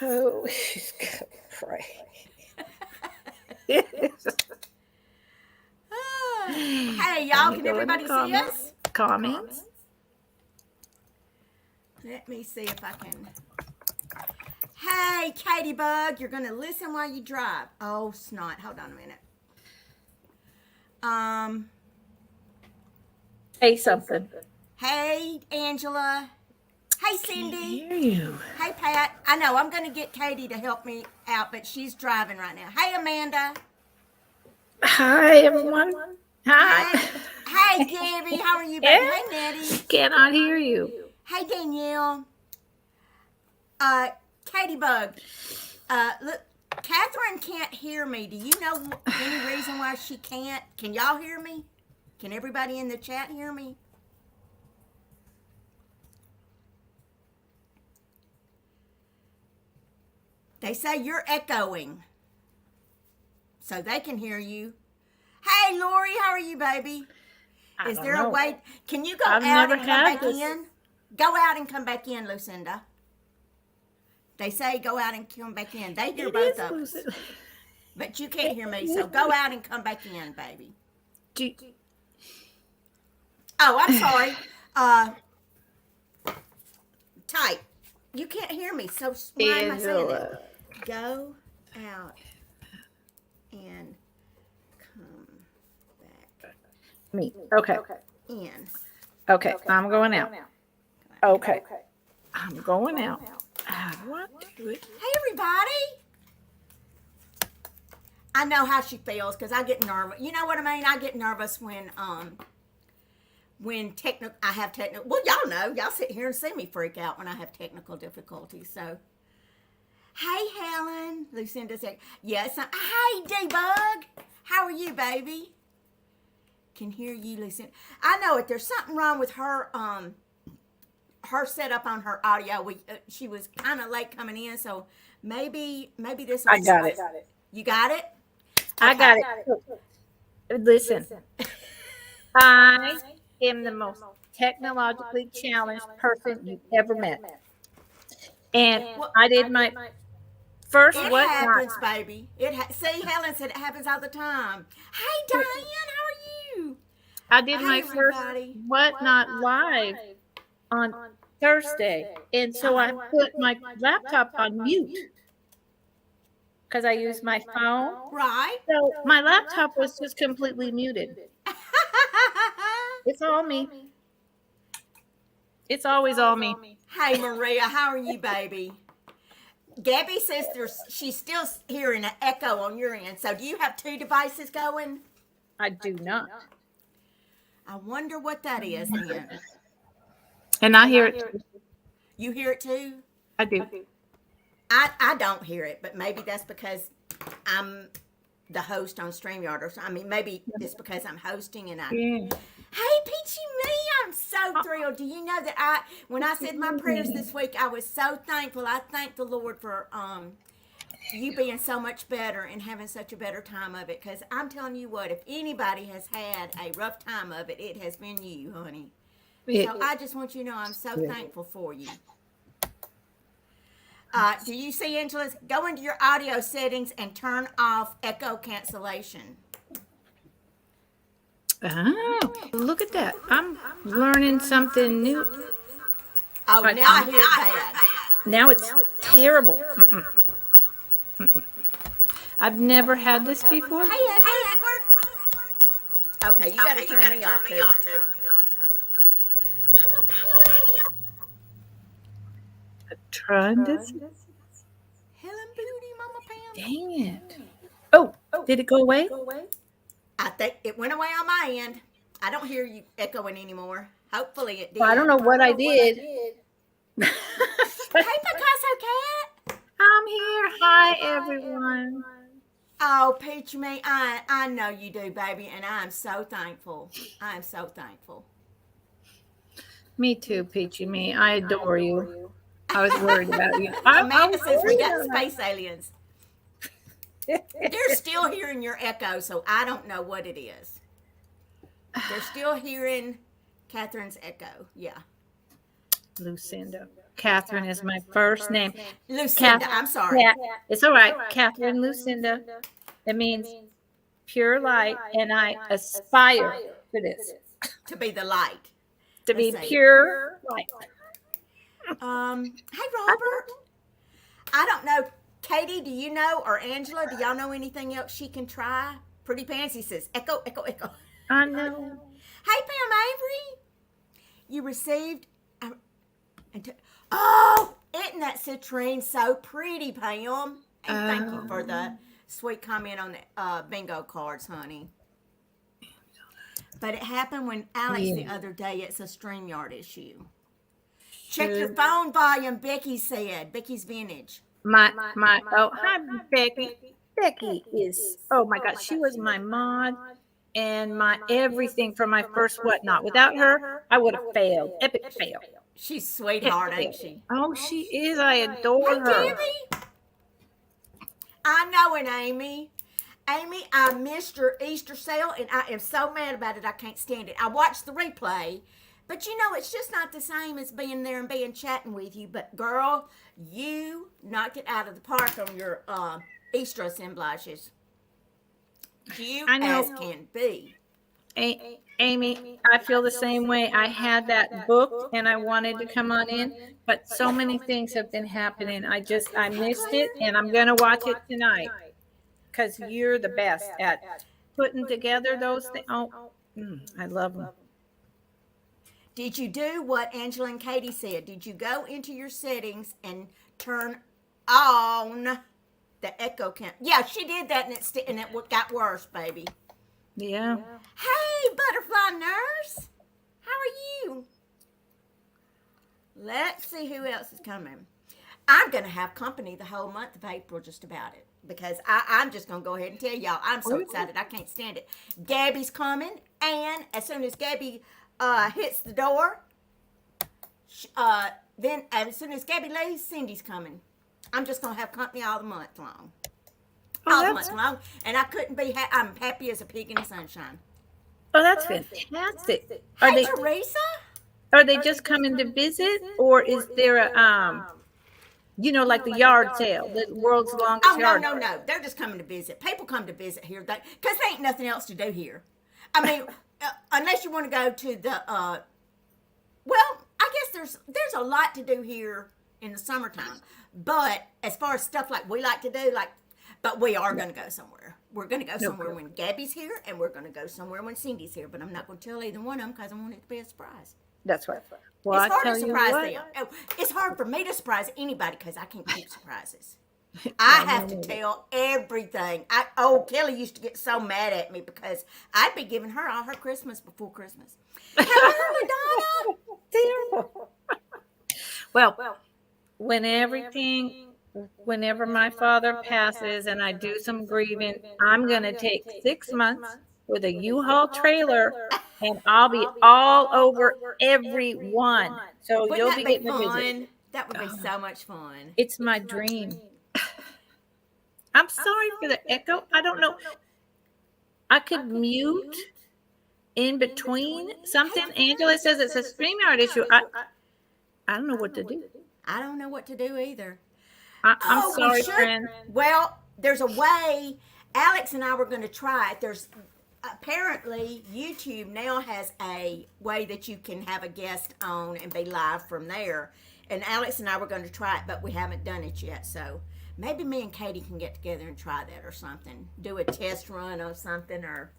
Oh, she's gonna pray. Hey, y'all, can everybody see us? Comments. Let me see if I can. Hey, Katie Bug, you're going to listen while you drive. Oh, snot. Hold on a minute. Say something. Hey, Angela. Hey, Cindy. I hear you. Hey, Pat. I know I'm going to get Katie to help me out, but she's driving right now. Hey, Amanda. Hi, everyone. Hi. Hey, Gabby. How are you, baby? Hey, Nettie. Cannot hear you. Hey, Danielle. Katie Bug. Look, Catherine can't hear me. Do you know any reason why she can't? Can y'all hear me? Can everybody in the chat hear me? They say you're echoing, so they can hear you. Hey, Lori, how are you, baby? Is there a way? Can you go out and come back in? Go out and come back in, Lucinda. They say go out and come back in. They hear both of us. But you can't hear me, so go out and come back in, baby. Oh, I'm sorry. Type. You can't hear me, so why am I saying it? Go out and come back. Me. Okay. In. Okay. I'm going out. Okay. I'm going out. How do I do it? Hey, everybody. I know how she feels because I get nervous. You know what I mean? I get nervous when I have technical. Well, y'all know. Y'all sit here and see me freak out when I have technical difficulties. So, hey, Helen. Lucinda said, yes. Hey, D-Bug. How are you, baby? Can hear you, Lucinda. I know it. There's something wrong with her her setup on her audio. She was kind of late coming in, so maybe this. I got it. You got it? Okay. I got it. Listen, I am the most technologically challenged person you've ever met, and I did my first. It happens, baby. See, Helen said it happens all the time. Hey, Diane, how are you? I did my first Whatnot live on Thursday, and so I put my laptop on mute because I used my phone. Right. So my laptop was just completely muted. It's all me. It's always all me. Hey, Maria, how are you, baby? Gabby says she's still hearing an echo on your end. So do you have two devices going? I do not. I wonder what that is then. And I hear it too. You hear it too? I do. I don't hear it, but maybe that's because I'm the host on StreamYard. Or I mean, maybe it's because I'm hosting and Hey, Peachy Me, I'm so thrilled. Do you know that when I said my prayers this week, I was so thankful. I thank the Lord for you being so much better and having such a better time of it. Because I'm telling you what, if anybody has had a rough time of it, it has been you, honey. So I just want you to know I'm so thankful for you. Do you see, Angela? Go into your audio settings and turn off echo cancellation. Oh, look at that. I'm learning something new. Oh, now I hear it bad. Now it's terrible. I've never had this before. Hey, Edward. Okay, you got to turn me off, too. Mama Pam. Trying this. Helen Booty, Mama Pam. Dang it. Oh, did it go away? I think it went away on my end. I don't hear you echoing anymore. Hopefully it did. Well, I don't know what I did. Hey, Picasso Cat. I'm here. Hi, everyone. Oh, Peach Me, I know you do, baby, and I'm so thankful. I'm so thankful. Me too, Peachy Me. I adore you. I was worried about you. Amanda says we got space aliens. They're still hearing your echo, so I don't know what it is. They're still hearing Catherine's echo. Yeah. Lucinda. Catherine is my first name. Lucinda, I'm sorry. It's all right. Catherine Lucinda. It means pure light, and I aspire for this To be the light. to be Let's see. pure light. Hey Robert. I don't know. Katie, do you know, or Angela, do y'all know anything else she can try? Pretty Pansy says, echo, echo, echo. I know. Hey, Pam Avery, you received. Oh, isn't that citrine so pretty, Pam? And thank you for the sweet comment on the bingo cards, honey. But it happened when Alex the other day. It's a StreamYard issue. Check your phone volume, Becky said. Becky's Vintage. Hi, Becky. Becky is, oh my God, she was my mod and my everything for my first whatnot. Without her, I would have failed. Epic fail. She's sweetheart, ain't she? Oh, she is. I adore Hey, her. Debbie. I know it, Amy. Amy, I missed your Easter sale, and I am so mad about it. I can't stand it. I watched the replay, but you know, it's just not the same as being there and being chatting with you. But girl, you knocked it out of the park on your Easter assemblages. Cute as can be. Amy, I feel the same way. I had that booked and I wanted to come on in, but so many things have been happening. I missed it, and I'm going to watch it tonight because you're the best at putting together those things. Oh, I love them. Did you do what Angela and Katie said? Did you go into your settings and turn on the echo count? Yeah, she did that, and it got worse, baby. Yeah. Hey, butterfly nurse. How are you? Let's see who else is coming. I'm going to have company the whole month of April, just about it. Because I'm just going to go ahead and tell y'all, I'm so excited. I can't stand it. Gabby's coming. And as soon as Gabby hits the door, then as soon as Gabby leaves, Cindy's coming. I'm just going to have company all the month long. All the month long. And I couldn't be, I'm happy as a pig in the sunshine. Oh, that's fantastic. Hey, Teresa? Are they just coming to visit, or is there a, like the yard sale, the world's longest yard? Oh, no. They're just coming to visit. People come to visit here because there ain't nothing else to do here. I mean, unless you want to go to the, well, I guess there's a lot to do here in the summertime. But as far as stuff like we like to do, but we are going to go somewhere. We're going to go somewhere when Gabby's here, and we're going to go somewhere when Cindy's here. But I'm not going to tell either one of them because I want it to be a surprise. That's right. Well, it's hard to surprise them. It's hard for me to surprise anybody because I can't keep surprises. I have to tell everything. Kelly used to get so mad at me because I'd be giving her all her Christmas before Christmas. Hello, Madonna. Terrible. Well, whenever my father passes and I do some grieving, I'm going to take 6 months with a U-Haul trailer, and I'll be all over everyone. So you'll be getting a visit. That would be so much fun. It's my dream. I'm sorry for the echo. I don't know. I could mute in between something. Angela says it's a StreamYard issue. I don't know what to do. I don't know what to do either. I'm sorry, friend. Well, there's a way. Alex and I were going to try it. There's apparently YouTube now has a way that you can have a guest on and be live from there. And Alex and I were going to try it, but we haven't done it yet. So maybe me and Katie can get together and try that or something. Do a test run on something, or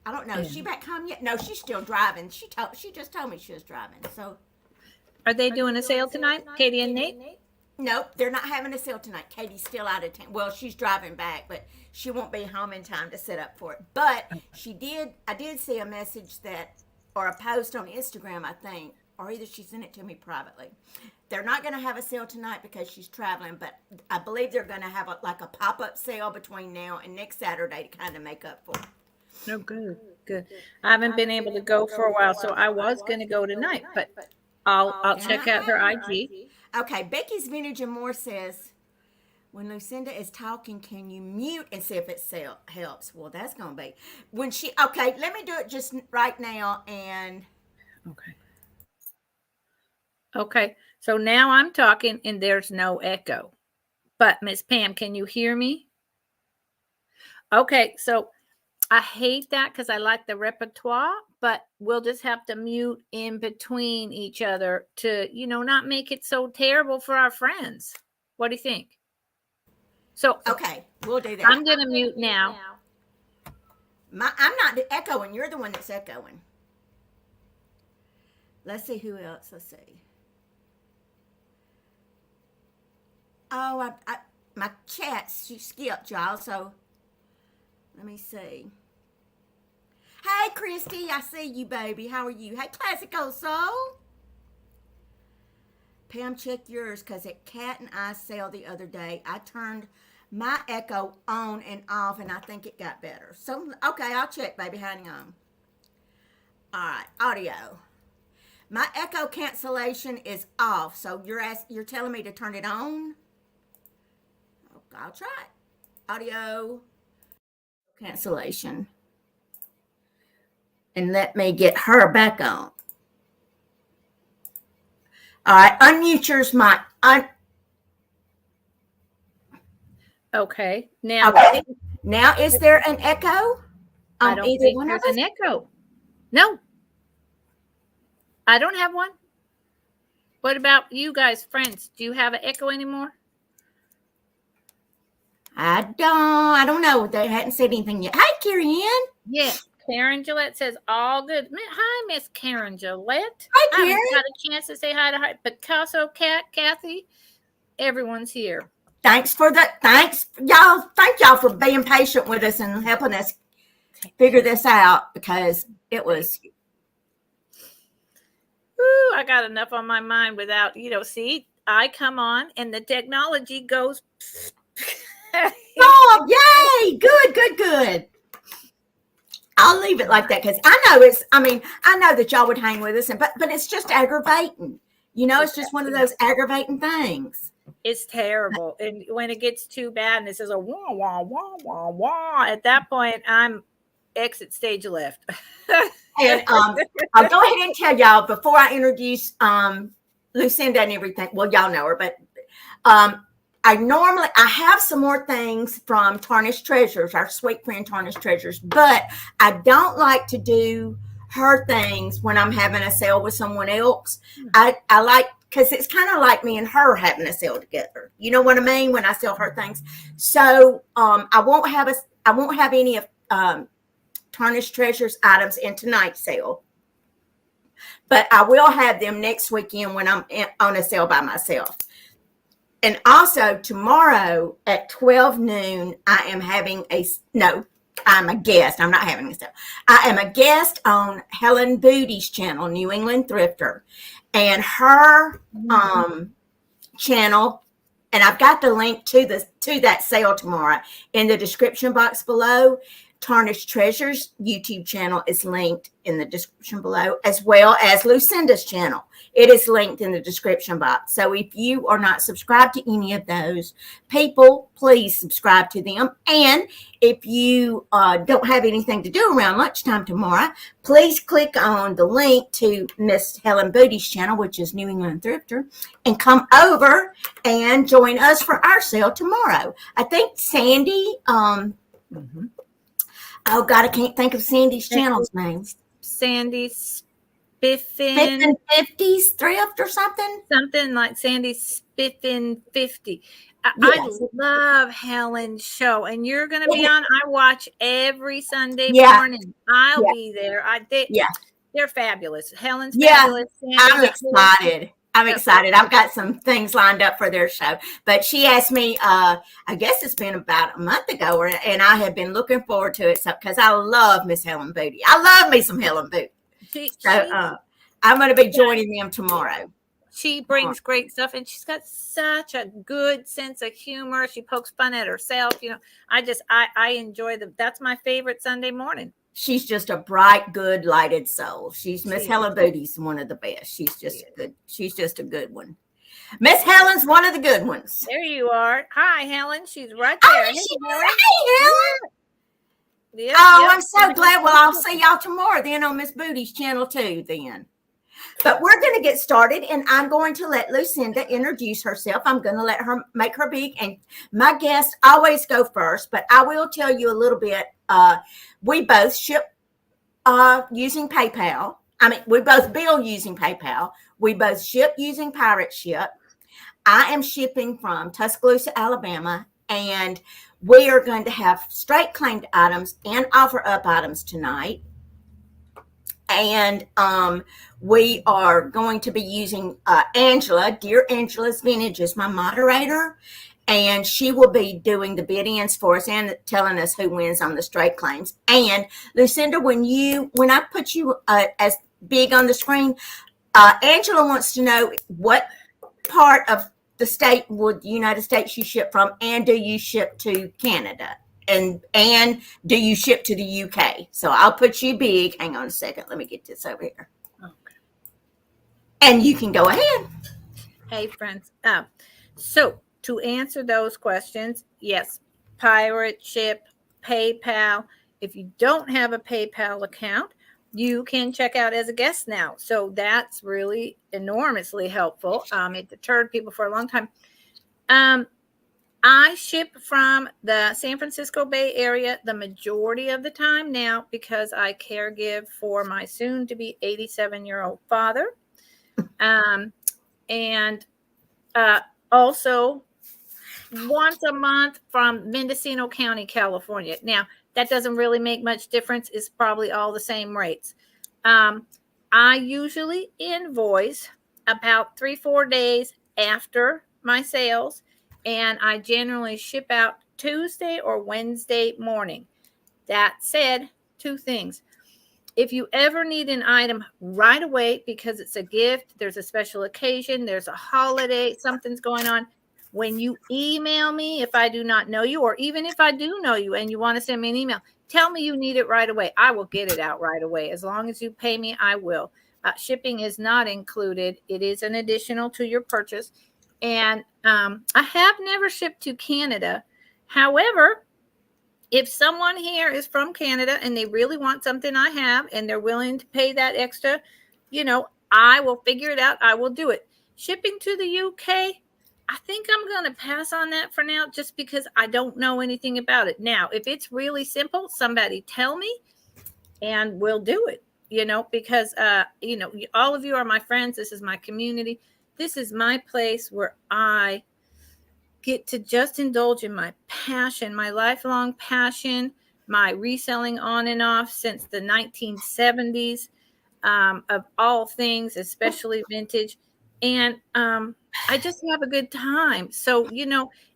I don't know. Is she back home yet? No, she's still driving. She just told me she was driving. So are they doing a sale tonight, Katie and Nate? Nope, they're not having a sale tonight. Katie's still out of town. Well, she's driving back, but she won't be home in time to set up for it. But I did see a message or a post on Instagram, I think, or either she sent it to me privately. They're not going to have a sale tonight because she's traveling, but I believe they're going to have a pop-up sale between now and next Saturday to kind of make up for it. Oh, good. I haven't been able to go for a while, so I was going to go tonight, but I'll check out her IG. Okay, Becky's Vintage and More says, when Lucinda is talking, can you mute and see if it helps? Well, that's going to be. Okay, let me do it just right now. And okay. Okay. So now I'm talking and there's no echo. But Miss Pam, can you hear me? Okay. So I hate that because I like the repertoire, but we'll just have to mute in between each other to, not make it so terrible for our friends. What do you think? So Okay, we'll do that. I'm going to mute now. I'm not echoing. You're the one that's echoing. Let's see who else. Let's see. Oh, my chat, she skipped, y'all. So let me see. Hey, Christy, I see you, baby. How are you? Hey, Classic Old Soul. Pam, check yours, because at Cat and I sale the other day, I turned my echo on and off, and I think it got better. So, okay, I'll check, baby. Hang on. All right, audio. My echo cancellation is off, so you're telling me to turn it on? Okay, I'll try it. Audio cancellation. And let me get her back on. All right, unmute yours, mic. Okay. Now, is there an echo? I don't think there's an echo. No. I don't have one. What about you guys, friends? Do you have an echo anymore? I don't know. They hadn't said anything yet. Hi, Carrie Ann. Yeah. Karen Gillette says all good. Hi, Miss Karen Gillette. Hi, Karen. I haven't got a chance to say hi to her. Picasso Cat, Kathy, everyone's here. Thanks, y'all. Thank y'all for being patient with us and helping us figure this out, because it was. Ooh, I got enough on my mind without, see, I come on and the technology goes. Oh, yay. Good. I'll leave it like that, because I know that y'all would hang with us, but it's just aggravating. It's just one of those aggravating things. It's terrible. And when it gets too bad and it says a wah, wah, wah, wah, wah, at that point, I'm exit stage left. And I'll go ahead and tell y'all before I introduce Lucinda and everything. Well, y'all know her, but I have some more things from Tarnished Treasures, our sweet friend Tarnished Treasures, but I don't like to do her things when I'm having a sale with someone else. I like, because it's kind of like me and her having a sale together. You know what I mean? When I sell her things. So I won't have any of Tarnished Treasures items in tonight's sale, but I will have them next weekend when I'm on a sale by myself. And also tomorrow at 12 noon, I'm a guest. I'm not having a sale. I am a guest on Helen Booty's channel, New England Thrifter, and her channel. And I've got the link to that sale tomorrow in the description box below. Tarnished Treasures YouTube channel is linked in the description below, as well as Lucinda's channel. It is linked in the description box. So if you are not subscribed to any of those people, please subscribe to them. And if you don't have anything to do around lunchtime tomorrow, please click on the link to Miss Helen Booty's channel, which is New England Thrifter, and come over and join us for our sale tomorrow. I think Sandy, oh God, I can't think of Sandy's channel's name. Sandy Spiffin 50s Thrift or something? Something like Sandy Spiffin 50. Yes. I love Helen's show, and you're going to be on. I watch every Sunday morning. I'll be there. They're fabulous. Helen's fabulous. I'm excited. I've got some things lined up for their show. But she asked me, I guess it's been about a month ago, and I have been looking forward to it because I love Miss Helen Booty. I love me some Helen Booty. I'm going to be joining them tomorrow. She brings great stuff, and she's got such a good sense of humor. She pokes fun at herself. I enjoy that's my favorite Sunday morning. She's just a bright, good, lighted soul. Miss Helen Booty's one of the best. She's just good. She's just a good one. Miss Helen's one of the good ones. There you are. Hi, Helen. She's right there. Hey, Helen. I'm so glad. Well, I'll see y'all tomorrow then on Miss Booty's channel too then. But we're going to get started, and I'm going to let Lucinda introduce herself. I'm going to let her make her big, and my guests always go first, but I will tell you a little bit. We both ship using PayPal. I mean, we both bill using PayPal. We both ship using Pirate Ship. I am shipping from Tuscaloosa, Alabama, and we are going to have straight claimed items and offer up items tonight. And we are going to be using Angela. Dear Angela's Vintage is my moderator, and she will be doing the bid-ins for us and telling us who wins on the straight claims. And Lucinda, when I put you as big on the screen, Angela wants to know what part of the state would the United States you ship from, and do you ship to Canada? And do you ship to the UK? So I'll put you big. Hang on a second. Let me get this over here. Okay. And you can go ahead. Hey, friends. So to answer those questions, yes, Pirate Ship, PayPal. If you don't have a PayPal account, you can check out as a guest now. So that's really enormously helpful. It deterred people for a long time. I ship from the San Francisco Bay Area the majority of the time now because I caregive for my soon-to-be 87-year-old father. And also once a month from Mendocino County, California. Now, that doesn't really make much difference. It's probably all the same rates. I usually invoice about 3-4 days after my sales, and I generally ship out Tuesday or Wednesday morning. That said, 2 things. If you ever need an item right away because it's a gift, there's a special occasion, there's a holiday, something's going on, when you email me, if I do not know you, or even if I do know you and you want to send me an email, tell me you need it right away. I will get it out right away. As long as you pay me, I will. Shipping is not included. It is an additional to your purchase. And I have never shipped to Canada. However, if someone here is from Canada and they really want something I have and they're willing to pay that extra, I will figure it out. I will do it. Shipping to the UK, I think I'm going to pass on that for now just because I don't know anything about it. Now, if it's really simple, somebody tell me and we'll do it, because, all of you are my friends. This is my community. This is my place where I get to just indulge in my passion, my lifelong passion, my reselling on and off since the 1970s of all things, especially vintage. And I just have a good time. So,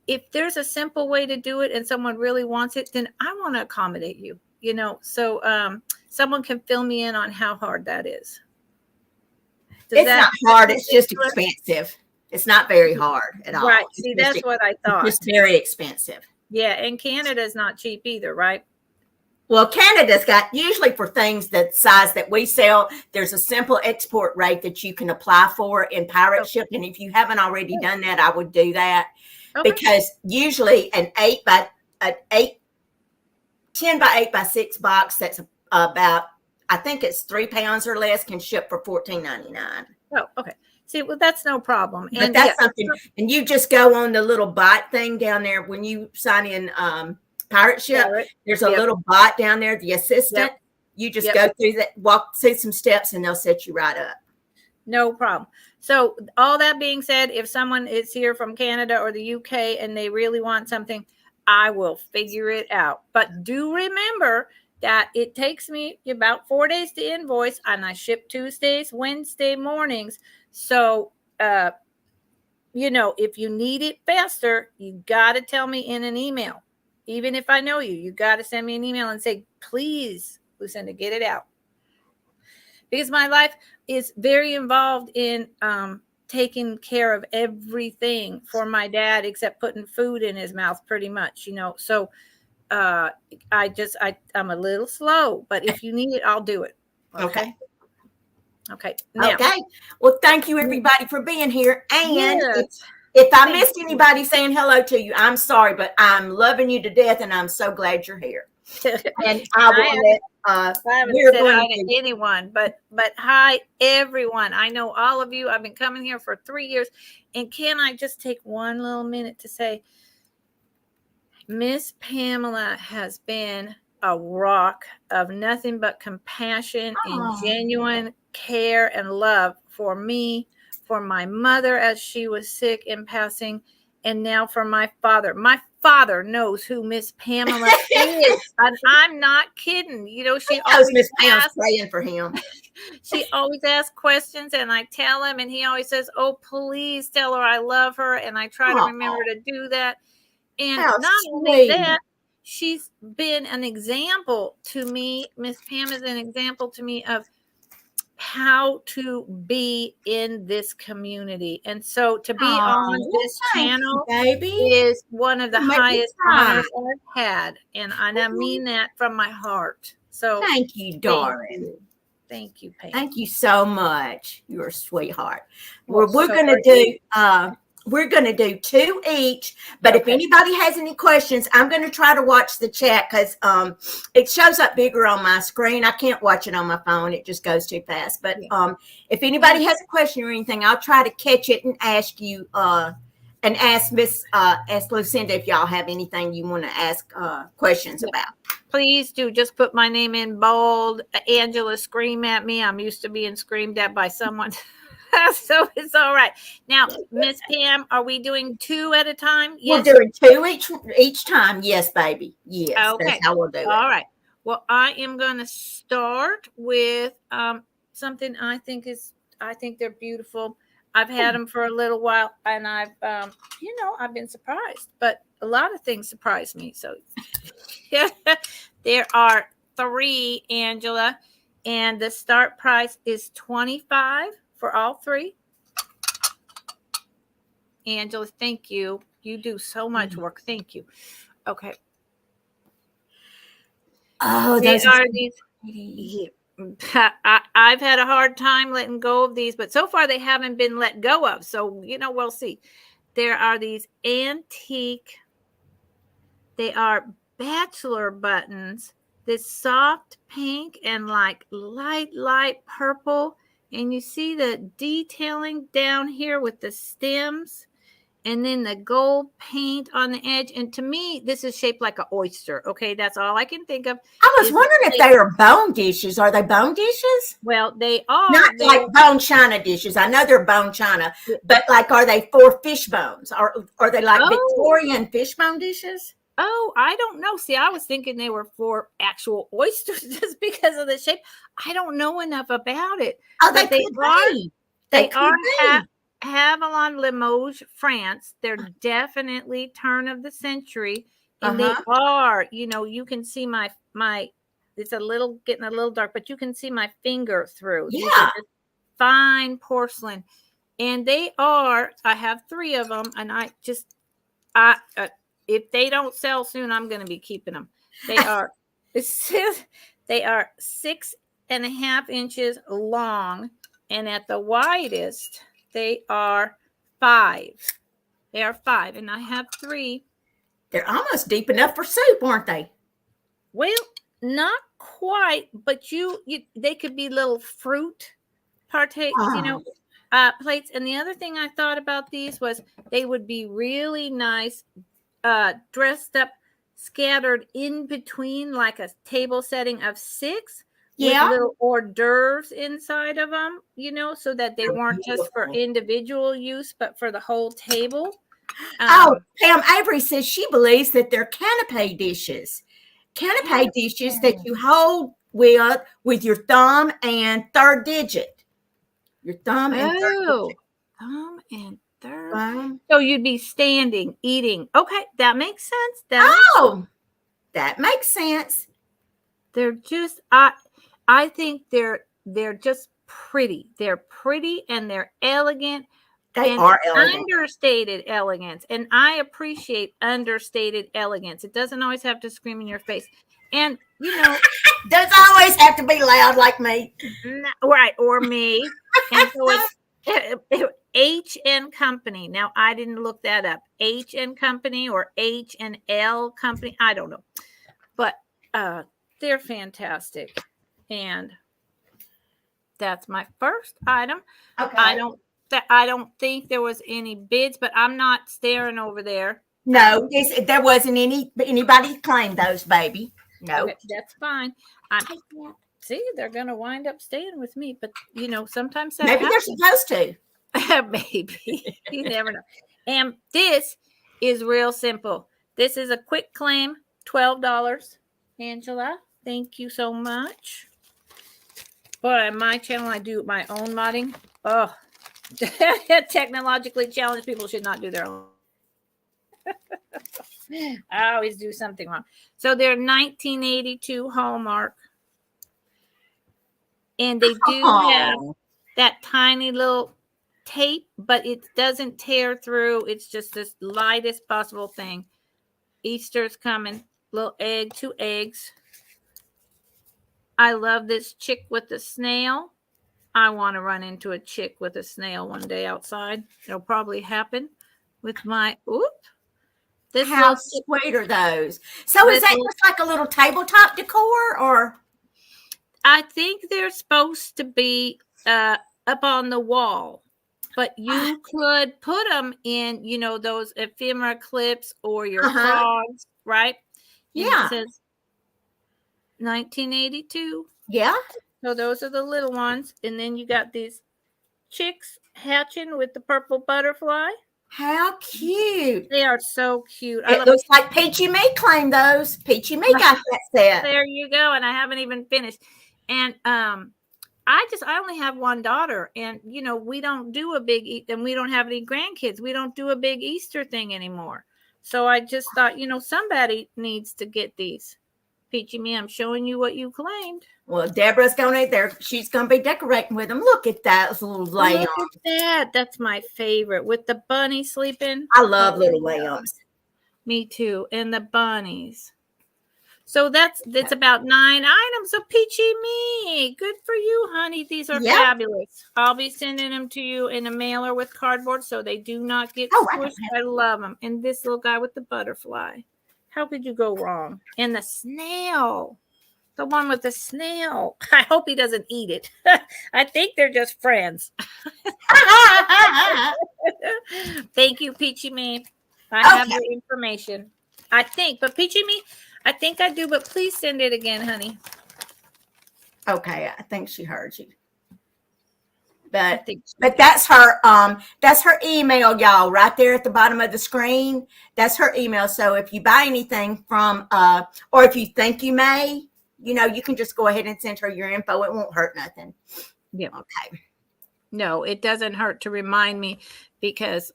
if there's a simple way to do it and someone really wants it, then I want to accommodate you, so someone can fill me in on how hard that is. It's not hard. It's just expensive. It's not very hard at all. Right. See, that's what I thought. It's very expensive. Yeah. And Canada's not cheap either, right? Well, Canada's got, usually for things that size that we sell, there's a simple export rate that you can apply for in Pirate Ship. And if you haven't already done that, I would do that. Okay. Because usually an 10 by 8 by 6 box that's about, I think it's 3 pounds or less, can ship for $14.99. Oh, okay. See, well, that's no problem. But that's something, and you just go on the little bot thing down there when you sign in Pirate Ship. There's a little bot down there, the assistant. You just go through that, walk through some steps, and they'll set you right up. No problem. So all that being said, if someone is here from Canada or the UK and they really want something, I will figure it out. But do remember that it takes me about 4 days to invoice, and I ship Tuesdays, Wednesday mornings. So, if you need it faster, you got to tell me in an email. Even if I know you, you got to send me an email and say, please, Lucinda, get it out. Because my life is very involved in taking care of everything for my dad except putting food in his mouth pretty much, So I'm a little slow, but if you need it, I'll do it. Okay. Now, okay. Well, thank you everybody for being here. And if I missed anybody saying hello to you, I'm sorry, but I'm loving you to death, and I'm so glad you're here. And I haven't we're said going hi to anyone, but hi everyone. I know all of you. I've been coming here for 3 years, and can I just take one little minute to say, Miss Pamela has been a rock of nothing but compassion and genuine care and love for me, for my mother as she was sick and passing, and now for my father. My father knows who Miss Pamela is, and I'm not kidding. You know, she always Miss Pam's asks, praying for him. she always asks questions, and I tell him, and he always says, "Oh, please tell her I love her," and I try to remember to do that. And How not only sweet. that, she's been an example to me. Miss Pam is an example to me of how to be in this community. And so to be on this channel baby. is one of the You make me highest cry. honors I've had. And I mean that from my heart. So Thank you, darling. Thank you, Pam. Thank you so much. You're a sweetheart. Well, We're so gonna do 2 each. But if anybody has any questions, I'm gonna try to watch the chat because it shows up bigger on my screen. I can't watch it on my phone; it just goes too fast. But if anybody has a question or anything, I'll try to catch it and ask you. And ask Lucinda if y'all have anything you want to ask questions about. Please do just put my name in bold. Angela, scream at me. I'm used to being screamed at by someone. So it's all right. Now, Miss Pam, are we doing 2 at a time? Yes. We're doing 2 each time. Yes, baby. Yes. Okay. That's how we'll do it. All right. Well, I am going to start with something I think they're beautiful. I've had them for a little while, and I've been surprised, but a lot of things surprise me. So there are 3, Angela, and the start price is $25 for all 3. Angela, thank you. You do so much work. Thank you. Okay. Oh, those are these. Yeah. I've had a hard time letting go of these, but so far they haven't been let go of. So, we'll see. There are these antique, they are bachelor buttons, this soft pink and like light purple. And you see the detailing down here with the stems and then the gold paint on the edge. And to me, this is shaped like an oyster. Okay, that's all I can think of. I was wondering if they are bone dishes. Are they bone dishes? Well, they are. Not like bone china dishes. I know they're bone china, but like, are they for fish bones? Or are they like Victorian fish bone dishes? Oh, I don't know. See, I was thinking they were for actual oysters just because of the shape. I don't know enough about it. Oh, they are. They are Havilland Limoges, France. They're definitely turn of the century. And they are, you can see my it's getting a little dark, but you can see my finger through. Yeah. Fine porcelain. And they are, I have 3 of them, and if they don't sell soon, I'm going to be keeping them. They are 6.5 inches long, and at the widest, they are 5. They are 5, and I have 3. They're almost deep enough for soup, aren't they? Well, not quite, but they could be little fruit partakes, plates. And the other thing I thought about these was they would be really nice, dressed up, scattered in between like a table setting of 6 with little hors d'oeuvres inside of them, so that they weren't just for individual use, but for the whole table. Pam Avery says she believes that they're canapé dishes. Canapé dishes that you hold with your thumb and third digit. Your thumb and third digit. Thumb and third. So you'd be standing, eating. Okay, that makes sense. That makes sense. They're just I think they're just pretty. They're pretty and they're elegant. They are elegant. Understated elegance. And I appreciate understated elegance. It doesn't always have to scream in your face. And, doesn't always have to be loud like me. Right. Or me. And so it's H and Company. Now, I didn't look that up. H and Company or H and L Company. I don't know. But they're fantastic. And that's my first item. Okay. I don't think there was any bids, but I'm not staring over there. No, there wasn't anybody claimed those, baby. No. Okay, that's fine. See, they're gonna wind up staying with me, but sometimes that Maybe happens. they're supposed to. Maybe. You never know. And this is real simple. This is a quick claim, $12. Angela, thank you so much. But on my channel, I do my own modding. Oh, technologically challenged people should not do their own. I always do something wrong. So they're 1982 Hallmark. And they do have that tiny little tape, but it doesn't tear through. It's just this lightest possible thing. Easter's coming. Little egg, 2 eggs. I love this chick with the snail. I want to run into a chick with a snail one day outside. It'll probably happen with my How sweet are those? So is that just like a little tabletop decor, or? I think they're supposed to be up on the wall, but you could put them in, those ephemera clips or your frogs, right? Yeah. It says 1982. Yeah. So those are the little ones. And then you got these chicks hatching with the purple butterfly. How cute. They are so cute. It looks like Peachy May claimed those. Peachy May got that set. There you go. And I haven't even finished. And I only have one daughter, and we don't do a big and we don't have any grandkids. We don't do a big Easter thing anymore. So I just thought, somebody needs to get these. Peachy Me, I'm showing you what you claimed. Well, Deborah's going there. She's going to be decorating with them. Look at that little lamb. Look at that. That's my favorite, with the bunny sleeping. I love little lambs. Me too. And the bunnies. So that's about 9 items of Peachy Me. Good for you, honey. These are fabulous. I'll be sending them to you in a mailer with cardboard so they do not get squished. I love them. And this little guy with the butterfly. How could you go wrong? And the snail. The one with the snail. I hope he doesn't eat it. I think they're just friends. Thank you, Peachy Me. I have your information. I think, but Peachy Me, I think I do, but please send it again, honey. Okay, I think she heard you. But that's her email, y'all, right there at the bottom of the screen. That's her email. So if you buy anything from or if you think you may, you can just go ahead and send her your info. It won't hurt nothing. Yeah. Okay. No, it doesn't hurt to remind me, because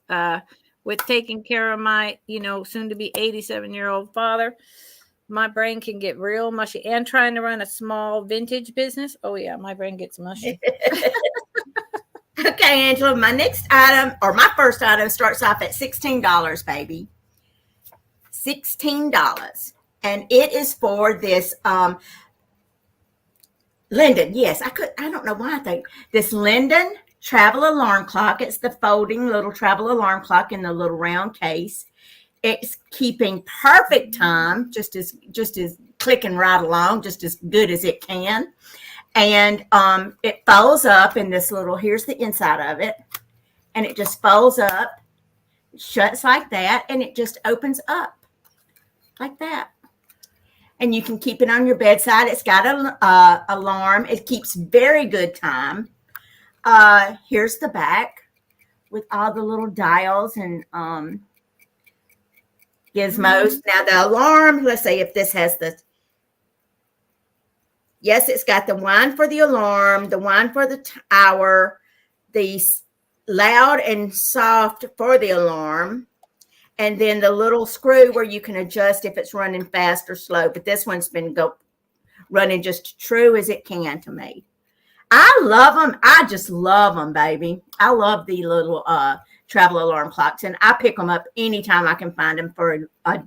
with taking care of my, soon to be 87-year-old father, my brain can get real mushy, and trying to run a small vintage business. Oh yeah, my brain gets mushy. Okay, Angela, my next item, or my first item, starts off at $16, baby. $16. And it is for this Linden. Yes, I don't know why I think this Linden travel alarm clock. It's the folding little travel alarm clock in the little round case. It's keeping perfect time, just as clicking right along, just as good as it can. And it folds up in this little, here's the inside of it. And it just folds up, shuts like that, and it just opens up like that. And you can keep it on your bedside. It's got an alarm. It keeps very good time. Here's the back with all the little dials and gizmos. Now the alarm, let's say if this has the, yes, it's got the one for the alarm, the one for the hour, the loud and soft for the alarm, and then the little screw where you can adjust if it's running fast or slow. But this one's been running just true as it can to me. I love them. I just love them, baby. I love the little travel alarm clocks, and I pick them up anytime I can find them for a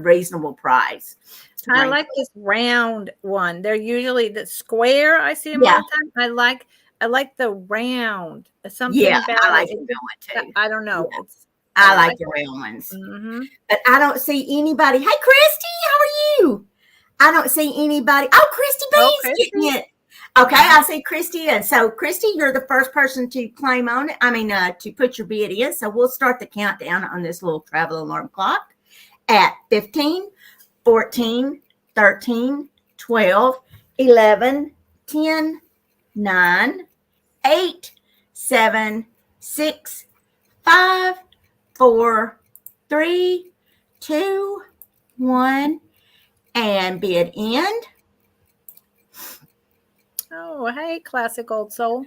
reasonable price. I like this round one. They're usually the square. I see them all the time. I like the round. Something about I like the round one too. I don't know. Yeah. I like the round ones. Mm-hmm. But I don't see anybody. Hey, Christy, how are you? I don't see anybody. Oh, Christy Oh, B's getting it. Okay, I see Christy. And so, Christy, you're the first person to claim on it. To put your bid in. So we'll start the countdown on this little travel alarm clock at 15, 14, 13, 12, 11, 10, 9, 8, 7, 6, 5, 4, 3, 2, 1, and bid end. Oh, hey, classic old soul.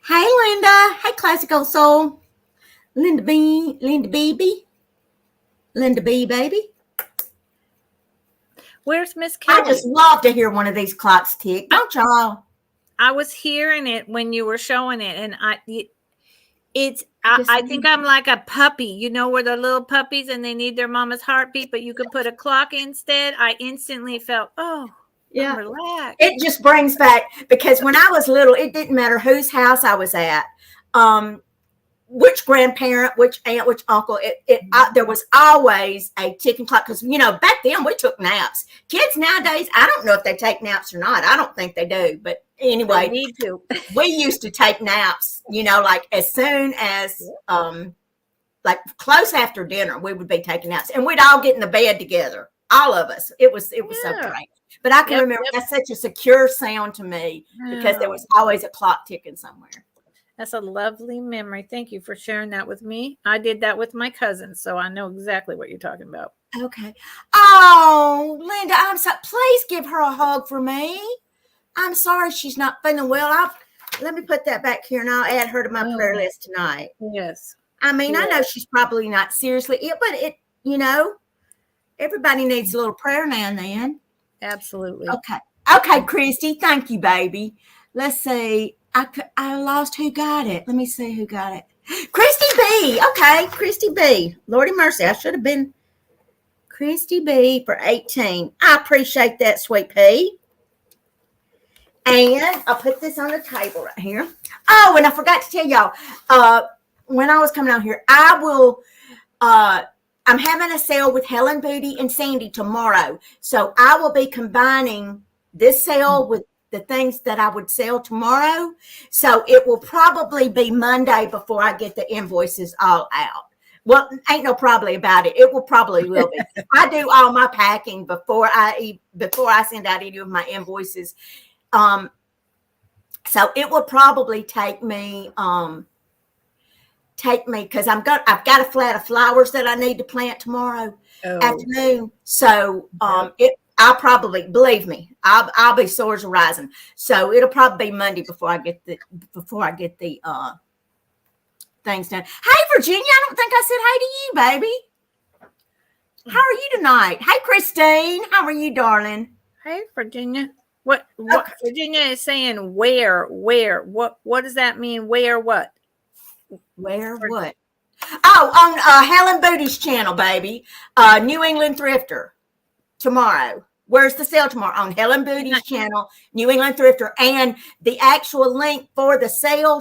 Hey, Linda. Hey, classic old soul. Linda B, baby. Where's Miss Kelly? I just love to hear one of these clocks tick, don't y'all? I was hearing it when you were showing it, and I think I'm like a puppy. You know, where the little puppies and they need their mama's heartbeat, but you could put a clock instead. I instantly felt, yeah, relax. It just brings back, because when I was little, it didn't matter whose house I was at, which grandparent, which aunt, which uncle. There was always a ticking clock, because back then we took naps. Kids nowadays, I don't know if they take naps or not. I don't think they do, but anyway, they need to. We used to take naps. Like as soon as like close after dinner, we would be taking naps, and we'd all get in the bed together. All of us. It was so great. But I can remember that's such a secure sound to me, because there was always a clock ticking somewhere. That's a lovely memory. Thank you for sharing that with me. I did that with my cousin, so I know exactly what you're talking about. Okay. Oh, Linda, I'm so. Please give her a hug for me. I'm sorry she's not feeling well. Let me put that back here, and I'll add her to my prayer list tonight. Yes. I know she's probably not seriously ill, but everybody needs a little prayer now and then. Absolutely. Okay, Christy. Thank you, baby. Let's see. I lost who got it. Let me see who got it. Christy B. Okay, Christy B. Lordy mercy, I should have been Christy B for 18. I appreciate that, sweet pea. And I'll put this on the table right here. Oh, and I forgot to tell y'all, when I was coming out here, I'm having a sale with Helen Booty and Sandy tomorrow. So I will be combining this sale with the things that I would sell tomorrow. So it will probably be Monday before I get the invoices all out. Well, ain't no probably about it. It will be. I do all my packing before I send out any of my invoices. So it will probably take me because I've got a flat of flowers that I need to plant tomorrow afternoon. So I'll probably, believe me, I'll be sore as a rising. So it'll probably be Monday before I get the things done. Hey, Virginia, I don't think I said hi to you, baby. How are you tonight? Hey, Christine, how are you, darling? Hey, Virginia. What Virginia is saying? Where? What does that mean? Where? What? Where? What? Oh, on Helen Booty's channel, baby. New England Thrifter. Tomorrow. Where's the sale tomorrow? On Helen Booty's channel, New England Thrifter. And the actual link for the sale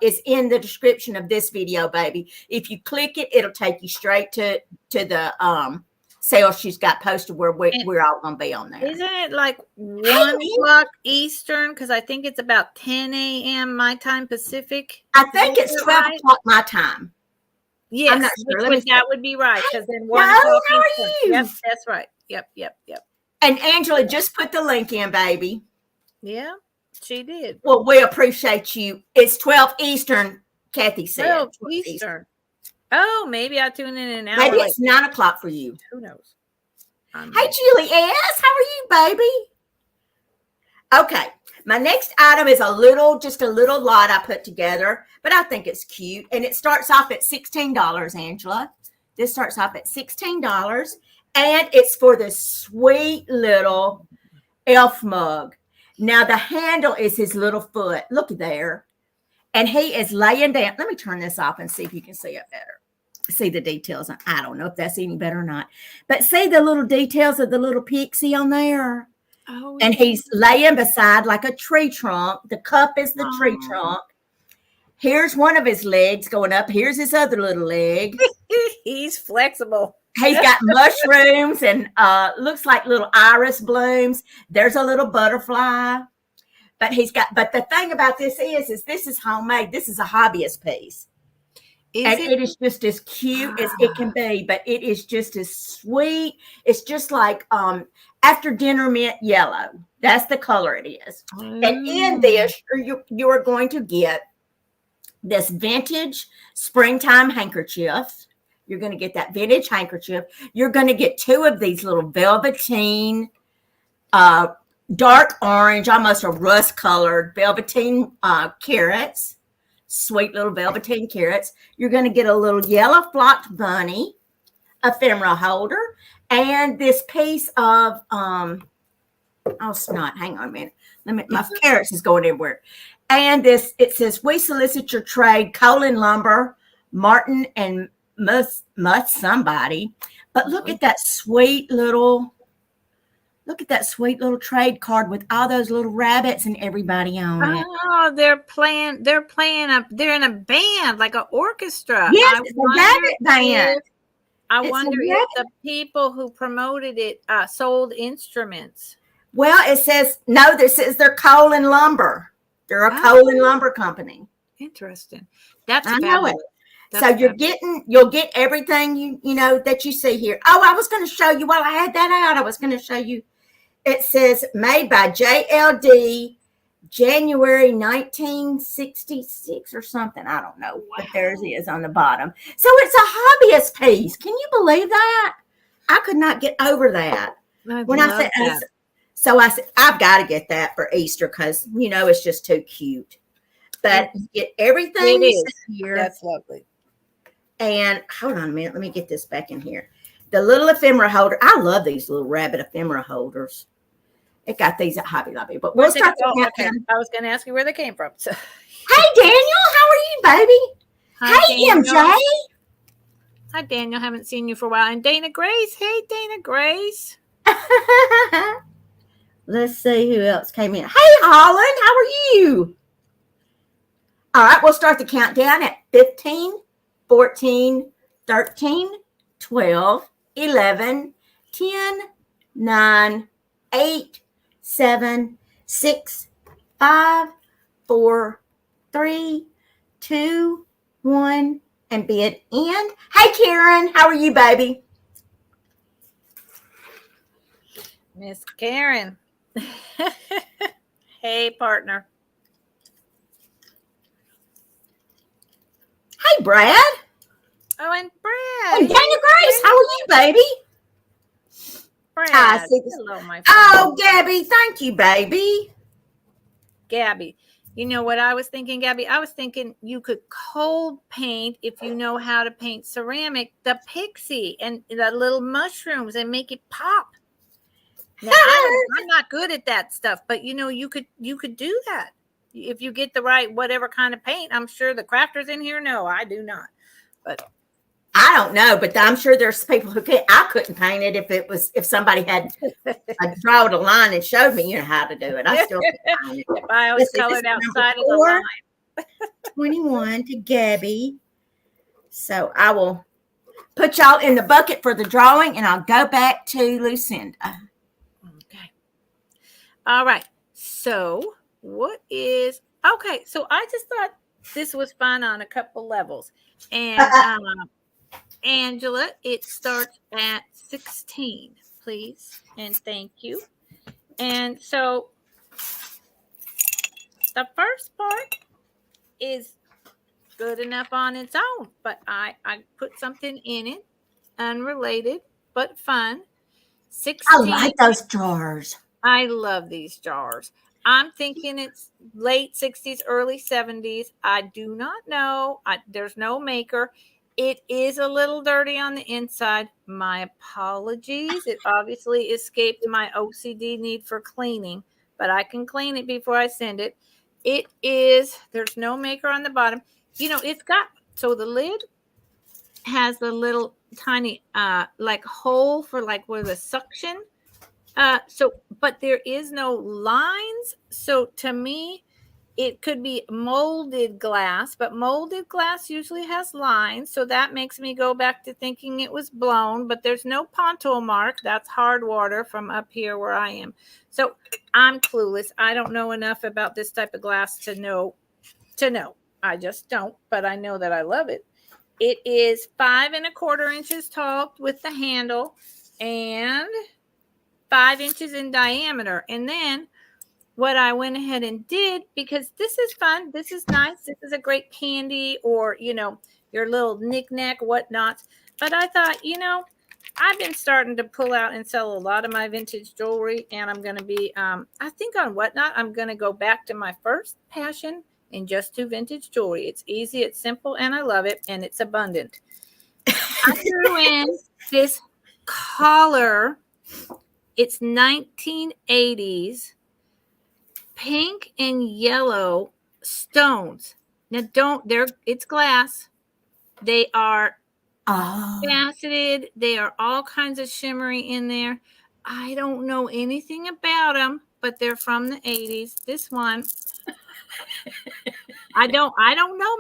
is in the description of this video, baby. If you click it, it'll take you straight to the sale she's got posted where we're all going to be on there. Isn't it like 1 o'clock Eastern? Because I think it's about 10 a.m. my time Pacific. I think it's 12 o'clock my time. Yes, I'm not sure. That would be right. Because then 1 No, o'clock how are Eastern. you? Yep, that's right. Yep. And Angela just put the link in, baby. Yeah, she did. Well, we appreciate you. It's 12 Eastern, Kathy said. 12 Eastern. Oh, maybe I tune in an hour. Maybe it's 9 o'clock for you. Who knows? Hey, Julie S., how are you, baby? Okay, my next item is just a little lot I put together, but I think it's cute. And it starts off at $16, Angela. This starts off at $16. And it's for this sweet little elf mug. Now, the handle is his little foot. Look there. And he is laying down. Let me turn this off and see if you can see it better. See the details. I don't know if that's any better or not. But see the little details of the little pixie on there? Oh, and he's laying beside like a tree trunk. The cup is the tree trunk. Here's one of his legs going up. Here's his other little leg. He's flexible. He's got mushrooms and looks like little iris blooms. There's a little butterfly. But the thing about this is this is homemade. This is a hobbyist piece. It is just as cute as it can be, but it is just as sweet. It's just like after dinner mint yellow. That's the color it is. And in this, you are going to get this vintage springtime handkerchief. You're going to get that vintage handkerchief. You're going to get 2 of these little velveteen, dark orange, almost a rust colored velveteen carrots. Sweet little velveteen carrots. You're going to get a little yellow flocked bunny ephemera holder and this piece of snot. Hang on a minute. My carrots is going everywhere. And this, it says, we solicit your trade, Colin Lumber, Martin and must somebody. But look at that sweet little trade card with all those little rabbits and everybody on it. Oh, they're in a band, like an orchestra. Yes, it's a rabbit band. I wonder if the people who promoted it sold instruments. Well, it says, no, this says they're Colin Lumber. They're a Colin Lumber company. Interesting. That's I know it. So you'll get everything you know that you see here. Oh, I was going to show you while I had that out. I was going to show you. It says made by JLD, January 1966 or something. I don't know. Wow. But there's it is on the bottom. So it's a hobbyist piece. Can you believe that? I could not get over that. So I said, I've got to get that for Easter because, you know, it's just too cute. But you get everything here. That's lovely. And hold on a minute. Let me get this back in here. The little ephemera holder. I love these little rabbit ephemera holders. It got these at Hobby Lobby. But we'll start. Okay. I was going to ask you where they came from. So. Hey, Daniel. How are you, baby? Hi, hey, Daniel. MJ. Hi, Daniel. Haven't seen you for a while. And Dana Grace. Hey, Dana Grace. Let's see who else came in. Hey, Holland. How are you? All right. We'll start the countdown at 15, 14, 13, 12, 11, 10, 9, 8, 7, 6, 5, 4, 3, 2, 1, and bid end. Hey, Karen. How are you, baby? Miss Karen. Hey, partner. Hey, Brad. Oh, and Brad. And Dana Grace. How are you, baby? Brad. Hello, my friend. Oh, Gabby. Thank you, baby. Gabby. You know what I was thinking, Gabby? I was thinking you could cold paint, if you know how to paint ceramic, the pixie and the little mushrooms and make it pop. Now, I'm not good at that stuff, but you know, you could do that if you get the right whatever kind of paint. I'm sure the crafters in here know. I do not, but I don't know. But I'm sure there's people who can. I couldn't paint it if somebody had drawn a line and showed me, you know, how to do it. I still couldn't paint it. If I always colored outside of the line. 21 to Gabby. So I will put y'all in the bucket for the drawing, and I'll go back to Lucinda. Okay. All right. So okay. So I just thought this was fun on a couple levels. And Angela, it starts at 16, please. And thank you. And so the first part is good enough on its own, but I put something in it, unrelated, but fun. 16. I like those jars. I love these jars. I'm thinking it's late 60s, early 70s. I do not know. There's no maker. It is a little dirty on the inside. My apologies. It obviously escaped my OCD need for cleaning, but I can clean it before I send it. There's no maker on the bottom. You know, so the lid has the little tiny like hole for like where the suction. But there is no lines. So to me, it could be molded glass, but molded glass usually has lines. So that makes me go back to thinking it was blown, but there's no ponto mark. That's hard water from up here where I am. So I'm clueless. I don't know enough about this type of glass to know. I just don't, but I know that I love it. It is 5 1/4 inches tall with the handle and 5 inches in diameter. And then what I went ahead and did, because this is fun, this is nice, this is a great candy or, your little knick-knack, whatnot. But I thought, I've been starting to pull out and sell a lot of my vintage jewelry, and I'm going to be, I think on Whatnot, I'm going to go back to my first passion and just do vintage jewelry. It's easy, it's simple, and I love it, and it's abundant. I threw in this collar. It's 1980s pink and yellow stones. Now it's glass. They are faceted. They are all kinds of shimmery in there. I don't know anything about them, but they're from the 80s. This one, I don't know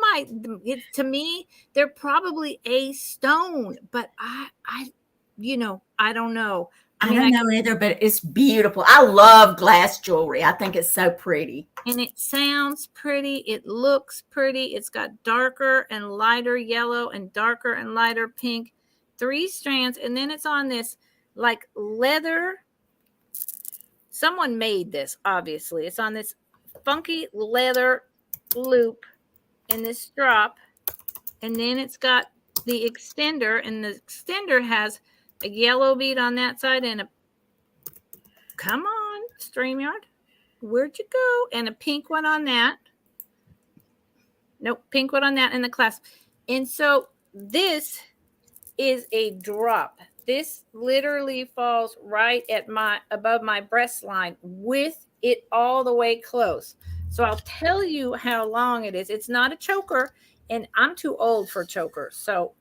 to me, they're probably a stone, but I don't know. I don't know either, but it's beautiful. I love glass jewelry. I think it's so pretty. And it sounds pretty. It looks pretty. It's got darker and lighter yellow and darker and lighter pink. 3 strands. And then it's on this like leather. Someone made this, obviously. It's on this funky leather loop and this strap. And then it's got the extender. And the extender has a yellow bead on that side and come on, StreamYard. Where'd you go? And a pink one on that. Nope, pink one on that and the clasp. And so this is a drop. This literally falls right at above my breast line with it all the way close. So I'll tell you how long it is. It's not a choker, and I'm too old for chokers. So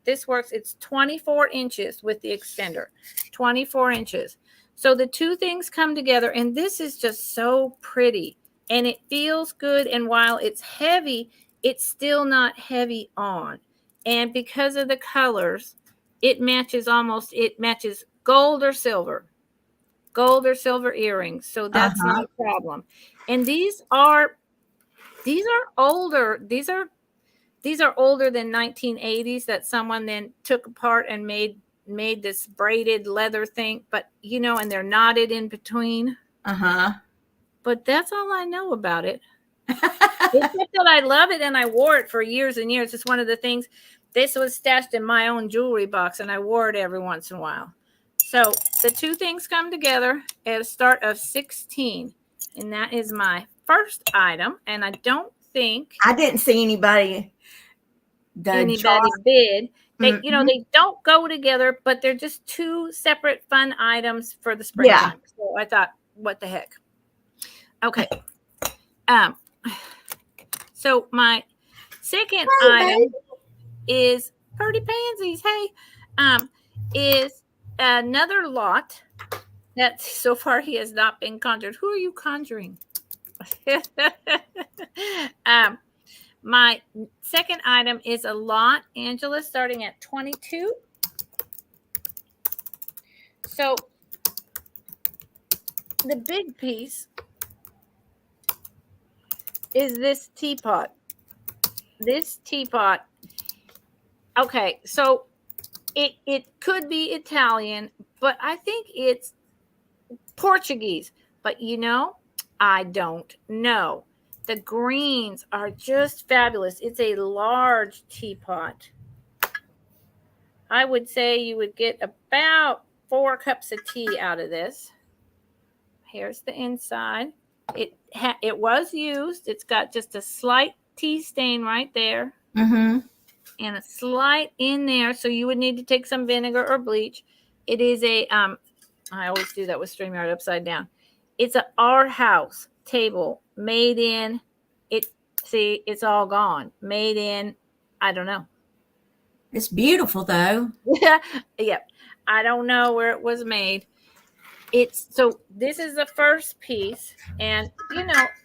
this works. It's 24 inches with the extender. 24 inches. So the 2 things come together, and this is just so pretty, and it feels good. And while it's heavy, it's still not heavy on. And because of the colors, it matches gold or silver earrings. So that's not a problem. And these are older. These are older than 1980s that someone then took apart and made this braided leather thing, but and they're knotted in between. But that's all I know about it. Except that I love it and I wore it for years and years. It's one of the things. This was stashed in my own jewelry box and I wore it every once in a while. So the 2 things come together at a start of 16, and that is my first item. And I don't think I didn't see anybody bid. They they don't go together, but they're just 2 separate fun items for the springtime. Yeah. So I thought, what the heck? Okay. So my second item is Purdy Pansies. Hey, is another lot that so far he has not been conjured. Who are you conjuring? My second item is a lot, Angela, starting at 22. So the big piece is this teapot. This teapot. Okay, so it could be Italian, but I think it's Portuguese. But I don't know. The greens are just fabulous. It's a large teapot. I would say you would get about 4 cups of tea out of this. Here's the inside. It was used. It's got just a slight tea stain right there. And a slight in there. So you would need to take some vinegar or bleach. It is I always do that with StreamYard upside down. It's a Our House table made in it's all gone. Made in, I don't know. It's beautiful though. Yeah. I don't know where it was made. so this is the first piece, and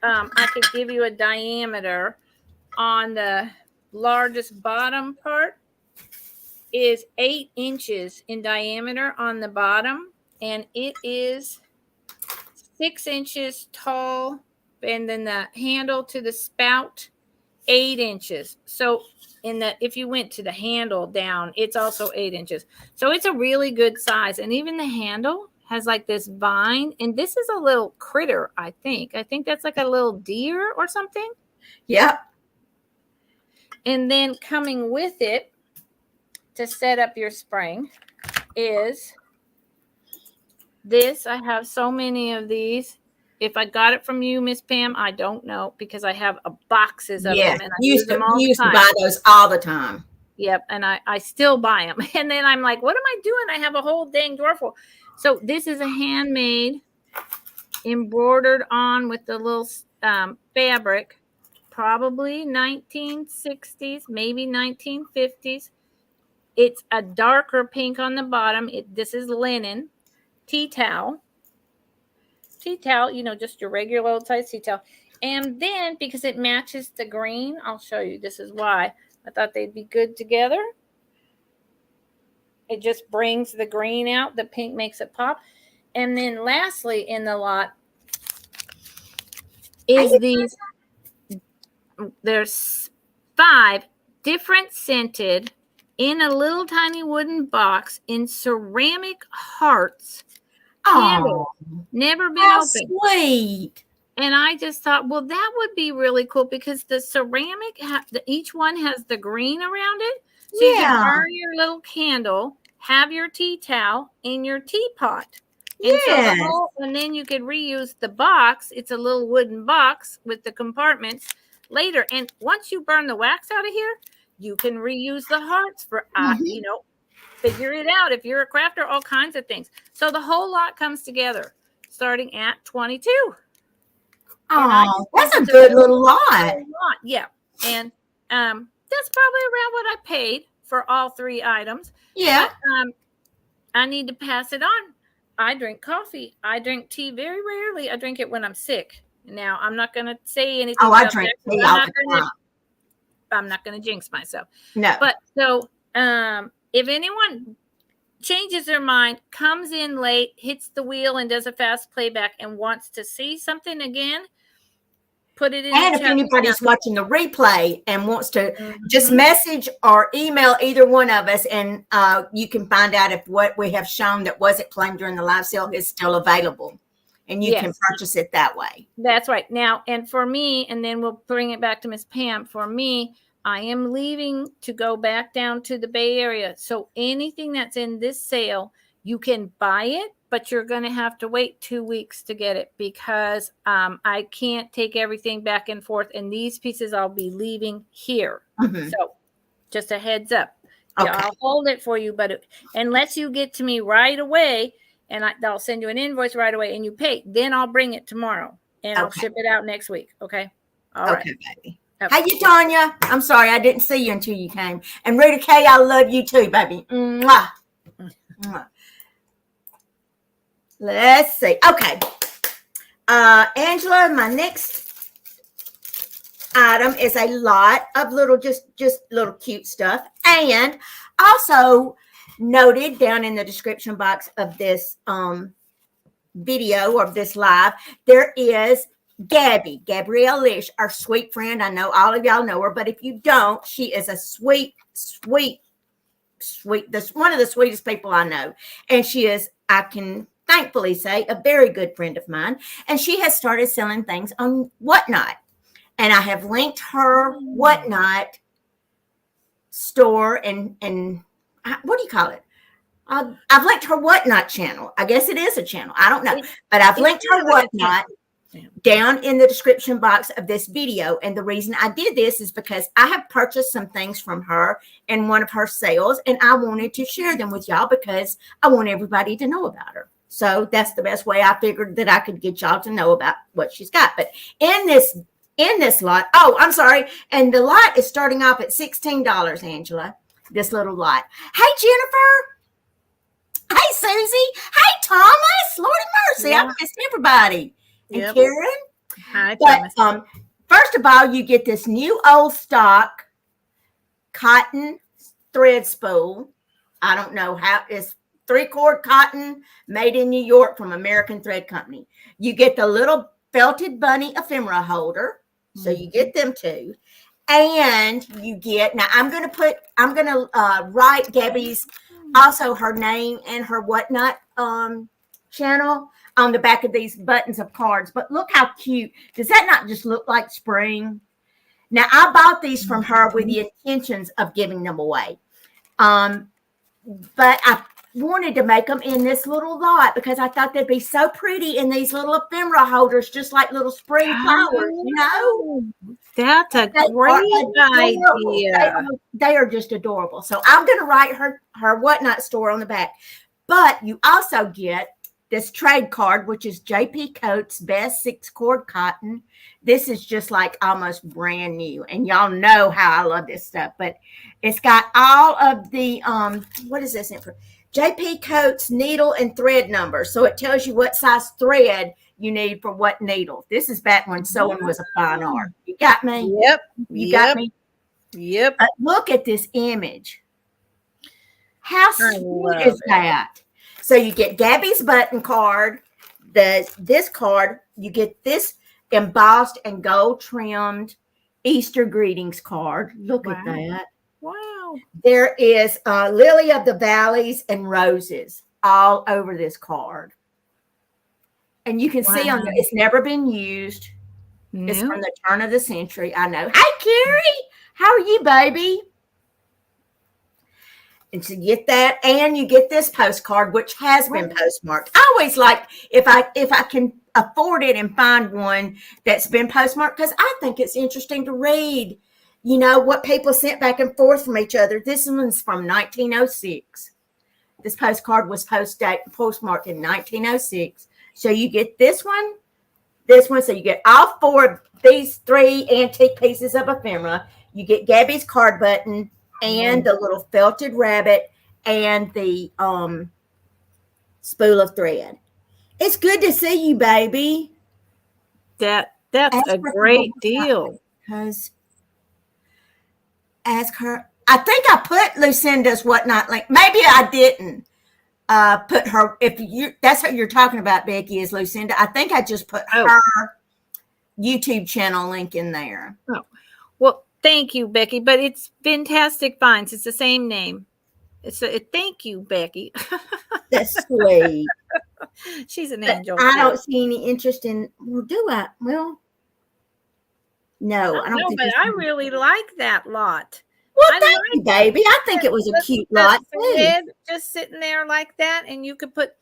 I could give you a diameter on the largest bottom part is 8 inches in diameter on the bottom, and it is 6 inches tall, and then the handle to the spout 8 inches. So if you went to the handle down, it's also 8 inches. So it's a really good size, and even the handle has like this vine, and this is a little critter. I think that's like a little deer or something. Yep. And then coming with it to set up your spring is this. I have so many of these. If I got it from you, Miss Pam, I don't know, because I have boxes of them, and I use them all the time. You used to buy those all the time. Yep, and I still buy them. And then I'm like, what am I doing? I have a whole dang drawer full. So this is a handmade, embroidered on with the little fabric, probably 1960s, maybe 1950s. It's a darker pink on the bottom. This is linen, tea towel, just your regular old size tea towel. And then because it matches the green, I'll show you. This is why I thought they'd be good together. It just brings the green out. The pink makes it pop. And then lastly in the lot is there's 5 different scented in a little tiny wooden box in ceramic hearts. Candles. Never been opened. Sweet. And I just thought, well, that would be really cool, because the ceramic, each one has the green around it. So you can burn your little candle, have your tea towel in your teapot. And and then you could reuse the box. It's a little wooden box with the compartments later. And once you burn the wax out of here, you can reuse the hearts for, figure it out. If you're a crafter, all kinds of things. So the whole lot comes together starting at $22. Oh, that's a good little lot. Yeah. And that's probably around what I paid for all 3 items. Yeah. But, I need to pass it on. I drink coffee. I drink tea very rarely. I drink it when I'm sick. Now, I'm not going to say anything. Oh, I drink tea all the time. I'm not going to jinx myself. No. But so if anyone changes their mind, comes in late, hits the wheel and does a fast playback and wants to see something again, put it in. And if anybody's watching the replay and wants to just message or email either one of us, and you can find out if what we have shown that wasn't claimed during the live sale is still available. And you can purchase it that way. That's right. Now, and for me, and then we'll bring it back to Miss Pam. For me, I am leaving to go back down to the Bay Area. So anything that's in this sale, you can buy it, but you're going to have to wait 2 weeks to get it, because I can't take everything back and forth. And these pieces I'll be leaving here. So just a heads up. Okay. I'll hold it for you, but unless you get to me right away, and I'll send you an invoice right away and you pay, then I'll bring it tomorrow and I'll ship it out next week. Okay. All right. Baby. Okay. Hey, you, Tanya. I'm sorry. I didn't see you until you came. And Rita K, I love you too, baby. Mwah. Mwah. Let's see. Okay. Angela, my next item is a lot of little, just little cute stuff. And also, noted down in the description box of this video or this live, there is Gabrielle Lish, our sweet friend. I know all of y'all know her, but if you don't, she is a sweet, one of the sweetest people I know. And she is, I can thankfully say, a very good friend of mine. And she has started selling things on Whatnot. And I have linked her Whatnot store and what do you call it? I've linked her Whatnot channel. I guess it is a channel. I don't know. But I've linked her Whatnot down in the description box of this video. And the reason I did this is because I have purchased some things from her in one of her sales. And I wanted to share them with y'all because I want everybody to know about her. So that's the best way I figured that I could get y'all to know about what she's got. But in this lot, oh, I'm sorry. And the lot is starting off at $16, Angela. This little lot. Hey, Jennifer. Hey, Susie. Hey, Thomas. Lordy See, I missed everybody. And Yep. Karen. Hi, But Thomas. first of all, you get this new old stock cotton thread spool. I don't know how it's 3/4 cotton made in New York from American Thread Company. You get the little felted bunny ephemera holder. So you get them too. And you get, now I'm going to write Gabby's, also her name and her whatnot channel on the back of these buttons of cards. But look how cute. Does that not just look like spring? Now, I bought these from her with the intentions of giving them away. But I wanted to make them in this little lot because I thought they'd be so pretty in these little ephemera holders, just like little spring flowers, you know? That's a great idea. They are just adorable. So I'm going to write her whatnot store on the back. But you also get this trade card, which is JP Coates Best 6-Cord Cotton. This is just like almost brand new. And y'all know how I love this stuff. But it's got all of the, what is this? JP Coates needle and thread numbers. So it tells you what size thread you need for what needle. This is back when sewing was a fine art. You got me? Yep. You got me? Yep. Look at this image. How sweet is that? So you get Gabby's button card, this card, you get this embossed and gold trimmed Easter greetings card. Look at that. Wow. There is Lily of the Valleys and roses all over this card. And you can see on there, it's never been used. No. It's from the turn of the century. I know. Hey, Carrie, how are you, baby? And so you get that, and you get this postcard, which has been postmarked. I always like if I can afford it and find one that's been postmarked, because I think it's interesting to read, you know, what people sent back and forth from each other. This one's from 1906. This postcard was postmarked in 1906. So you get this one. So you get all four of these 3 antique pieces of ephemera. You get Gabby's card button and the little felted rabbit and the spool of thread. It's good to see you, baby. That's a great deal. Because ask her. I think I put Lucinda's whatnot link. Maybe I didn't put her. That's what you're talking about, Becky, is Lucinda. I think I just put her YouTube channel link in there. Oh, well, thank you, Becky. But it's Vintastic Finds. It's the same name. Thank you, Becky. That's sweet. She's an angel. I don't see any interest in. Well, do I? Well, no, I don't. No, but I really like that lot. Well, thank you, baby. I think it was a cute lot too. Just sitting there like that, and you could put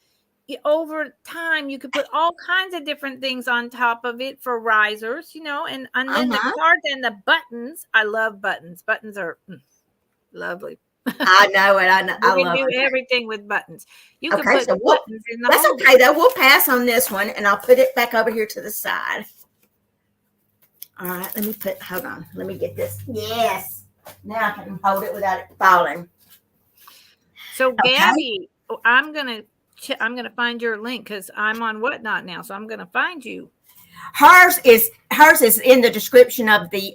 over time. You could put all kinds of different things on top of it for risers, you know, and then the cards and the buttons. I love buttons. Buttons are lovely. I know it. I know. I love it. You can do everything with buttons. You can put so buttons in the That's holder. okay, though. We'll pass on this one, and I'll put it back over here to the side. All right. Hold on. Let me get this. Yes. Now I can hold it without it falling. So, Gabby, I'm gonna find your link because I'm on Whatnot now. So I'm gonna find you. Hers is in the description of the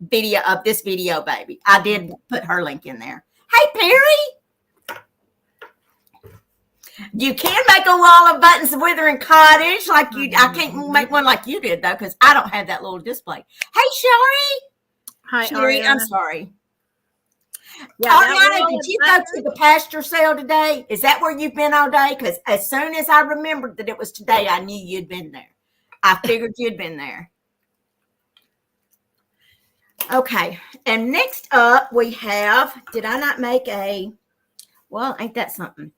video of this video, baby. I did put her link in there. Hey, Perry. You can make a wall of buttons of Withering Cottage like you. I can't make one like you did though, because I don't have that little display. Hey, Sherry. Hi, Sherry. Ariana. I'm sorry. Yeah, Ariana, did you go to the pasture sale today? Is that where you've been all day? Because as soon as I remembered that it was today, I knew you'd been there. I figured you'd been there. Okay. And next up we have, did I not make well, ain't that something?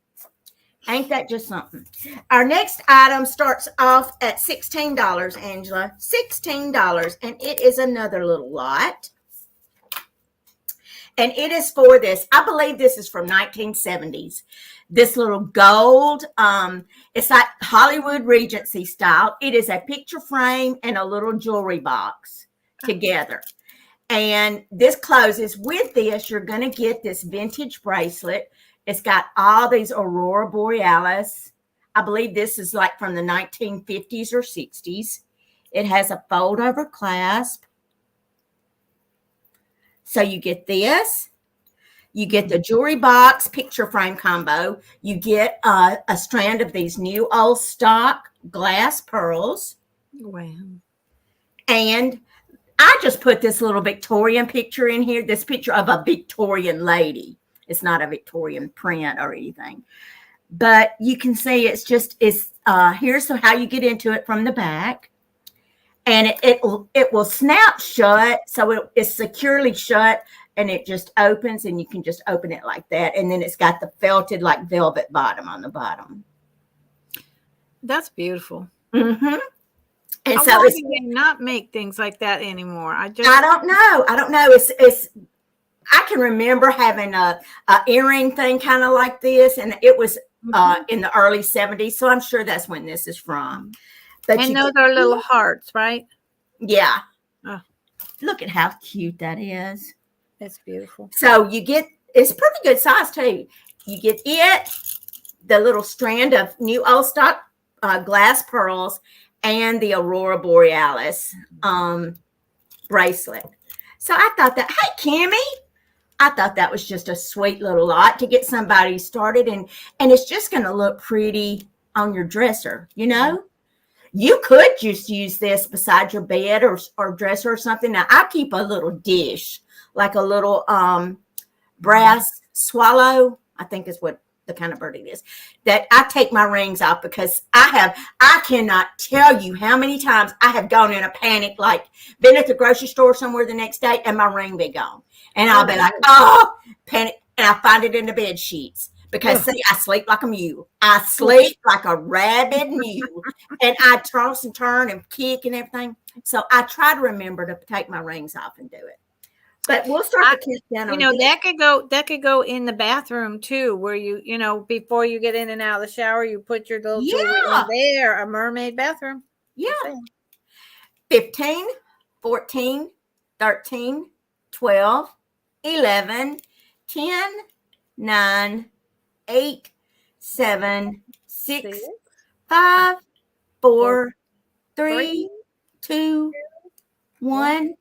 Ain't that just something? Our next item starts off at $16, Angela. $16. And it is another little lot. And it is for this. I believe this is from 1970s. This little gold, it's like Hollywood Regency style. It is a picture frame and a little jewelry box together. And this closes with this. You're going to get this vintage bracelet. It's got all these Aurora Borealis. I believe this is like from the 1950s or 60s. It has a fold over clasp. So you get this. You get the jewelry box picture frame combo. You get a strand of these new old stock glass pearls. Wow. And I just put this little Victorian picture in here, this picture of a Victorian lady. It's not a Victorian print or anything. But you can see it's here's how you get into it from the back. And it will snap shut, so it's securely shut, and it just opens, and you can just open it like that. And then it's got the felted like velvet bottom on the bottom. That's beautiful. Mm-hmm. And so why do they not make things like that anymore? I don't know. It's I can remember having a earring thing kind of like this, and it was in the early 70s. So I'm sure that's when this is from. But and those are little hearts, right? Yeah. Oh. Look at how cute that is. It's beautiful. So it's pretty good size too. You get the little strand of new old stock glass pearls, and the Aurora Borealis bracelet. So I thought that, hey, Kimmy, I thought that was just a sweet little lot to get somebody started. And it's just going to look pretty on your dresser, you know? You could just use this beside your bed or dresser or something. Now, I keep a little dish, like a little brass swallow, I think is what the kind of bird it is, that I take my rings off because I cannot tell you how many times I have gone in a panic, like been at the grocery store somewhere the next day and my ring be gone. And I'll be like, oh, panic. And I find it in the bed sheets. Because, see, I sleep like a mule. I sleep like a rabid mule. And I toss and turn and kick and everything. So I try to remember to take my rings off and do it. But we'll start the countdown. That could go in the bathroom too, where you know, before you get in and out of the shower, you put your little jewelry in there, a mermaid bathroom. Yeah. 15, 14, 13, 12, 11, 10, 9, 8, 7, 6, 5, 4, 3, 2, 1,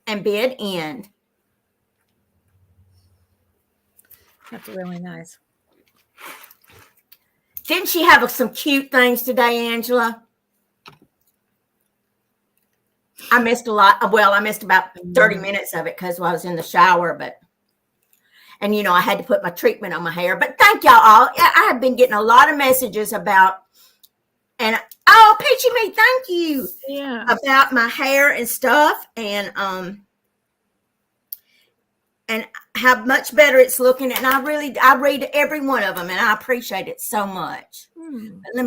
and bid end. That's really nice. Didn't she have some cute things today, Angela? I missed a lot. Well, I missed about 30 minutes of it because I was in the shower, and, you know, I had to put my treatment on my hair. But thank y'all all. I have been getting a lot of messages about, and, oh, Peachy Me, thank you. Yeah. About my hair and stuff, and how much better it's looking. And I read every one of them, and I appreciate it so much. But let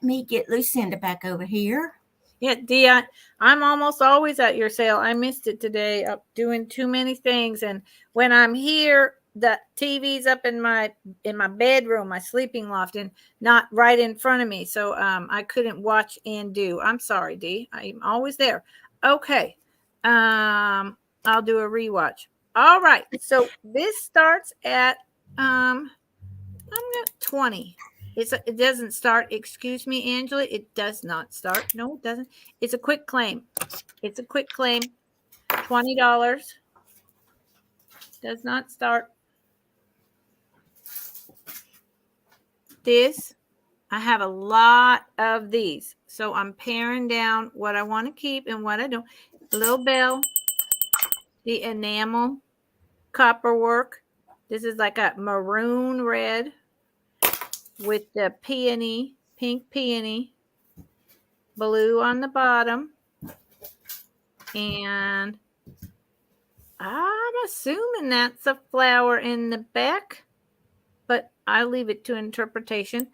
me get Lucinda back over here. Yeah, Dee, I'm almost always at your sale. I missed it today up doing too many things. And when I'm here, the TV's up in my bedroom, my sleeping loft, and not right in front of me. So I couldn't watch and do. I'm sorry, Dee. I'm always there. Okay. I'll do a rewatch. All right. So this starts at I'm at 20. It doesn't start. Excuse me, Angela. It does not start. No, it doesn't. It's a quick claim. It's a quick claim. $20. Does not start. This, I have a lot of these. So I'm paring down what I want to keep and what I don't. The little bell. The enamel copper work. This is like a maroon red with the peony, pink peony, blue on the bottom. And I'm assuming that's a flower in the back, but I leave it to interpretation.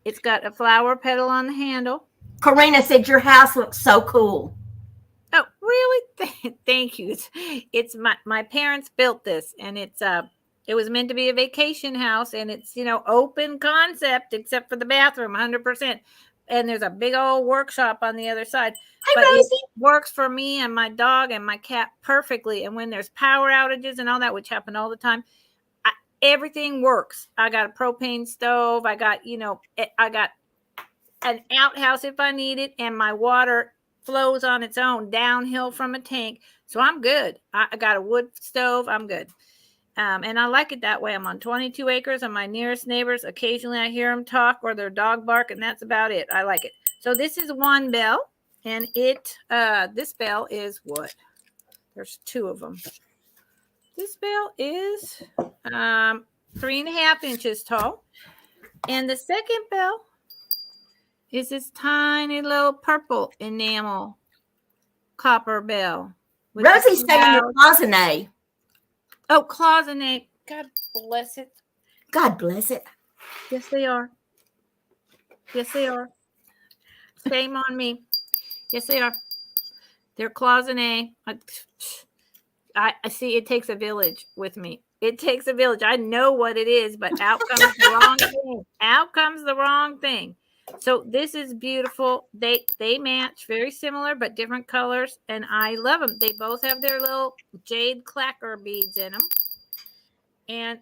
It's got a flower petal on the handle. Karina said your house looks so cool. Oh, really? Thank you. It's my parents built this, and it was meant to be a vacation house, and it's, you know, open concept except for the bathroom, 100%. And there's a big old workshop on the other side. But it works for me and my dog and my cat perfectly. And when there's power outages and all that, which happen all the time, everything works. I got a propane stove. I got, I got an outhouse if I need it, and my water flows on its own downhill from a tank. So I'm good. I got a wood stove. I'm good. And I like it that way. I'm on 22 acres, and my nearest neighbors, occasionally I hear them talk or their dog bark, and that's about it. I like it. So this is one bell, and this bell is what? There's two of them. This bell is 3.5 inches tall. And the second bell is this tiny little purple enamel copper bell. Rosie's saying it's cloisonne. Oh, cloisonne. God bless it. God bless it. Yes, they are. Yes, they are. Shame on me. Yes, they are. They're cloisonne. I see. It takes a village with me. It takes a village. I know what it is, but out comes the wrong thing. Out comes the wrong thing. So this is beautiful. They match, very similar but different colors, and I love them. They both have their little jade clacker beads in them. And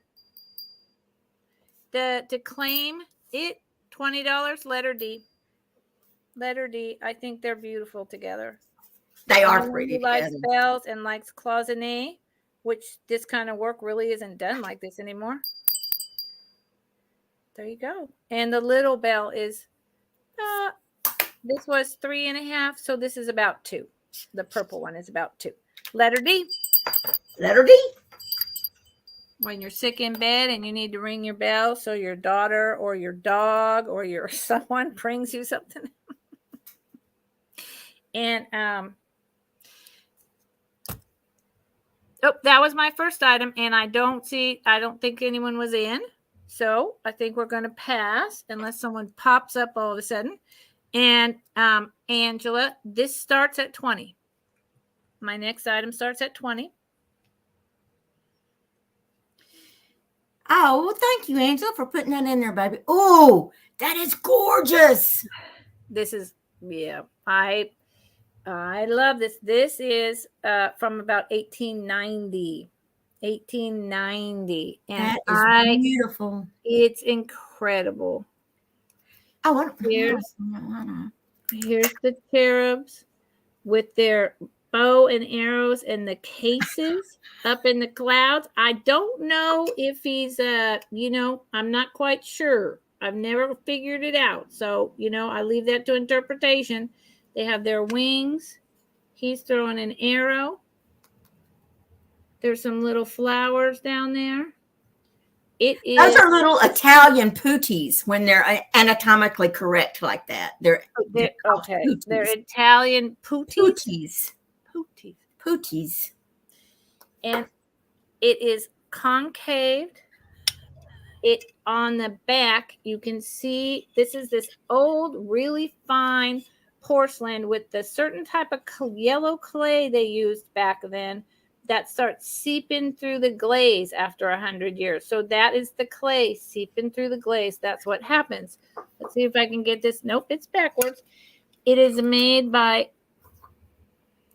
to claim it, $20, letter D. Letter D. I think they're beautiful together. They are pretty Who likes together. bells and likes cloisonne, which this kind of work really isn't done like this anymore. There you go. And the little bell is, this was 3.5, so this is about 2. The purple one is about 2. Letter D. Letter D. When you're sick in bed and you need to ring your bell so your daughter or your dog or your someone brings you something. And that was my first item, and I don't think anyone was in. So I think we're going to pass unless someone pops up all of a sudden. And Angela, this starts at 20. My next item starts at 20. Oh, well, thank you, Angela, for putting that in there, baby. Oh, that is gorgeous. This is, I love this. This is from about 1890. 1890. And that is beautiful. It's incredible. Oh, here's the cherubs with their bow and arrows and the cases up in the clouds. I don't know if he's I'm not quite sure. I've never figured it out. So, I leave that to interpretation. They have their wings. He's throwing an arrow. There's some little flowers down there. Those are little Italian pooties when they're anatomically correct like that. They're okay. They're Italian pooties. Pooties. And it is concaved. It on the back, you can see this is this old, really fine porcelain with the certain type of yellow clay they used back then that starts seeping through the glaze after 100 years. So that is the clay seeping through the glaze. That's what happens. Let's see if I can get this. Nope, it's backwards. It is made by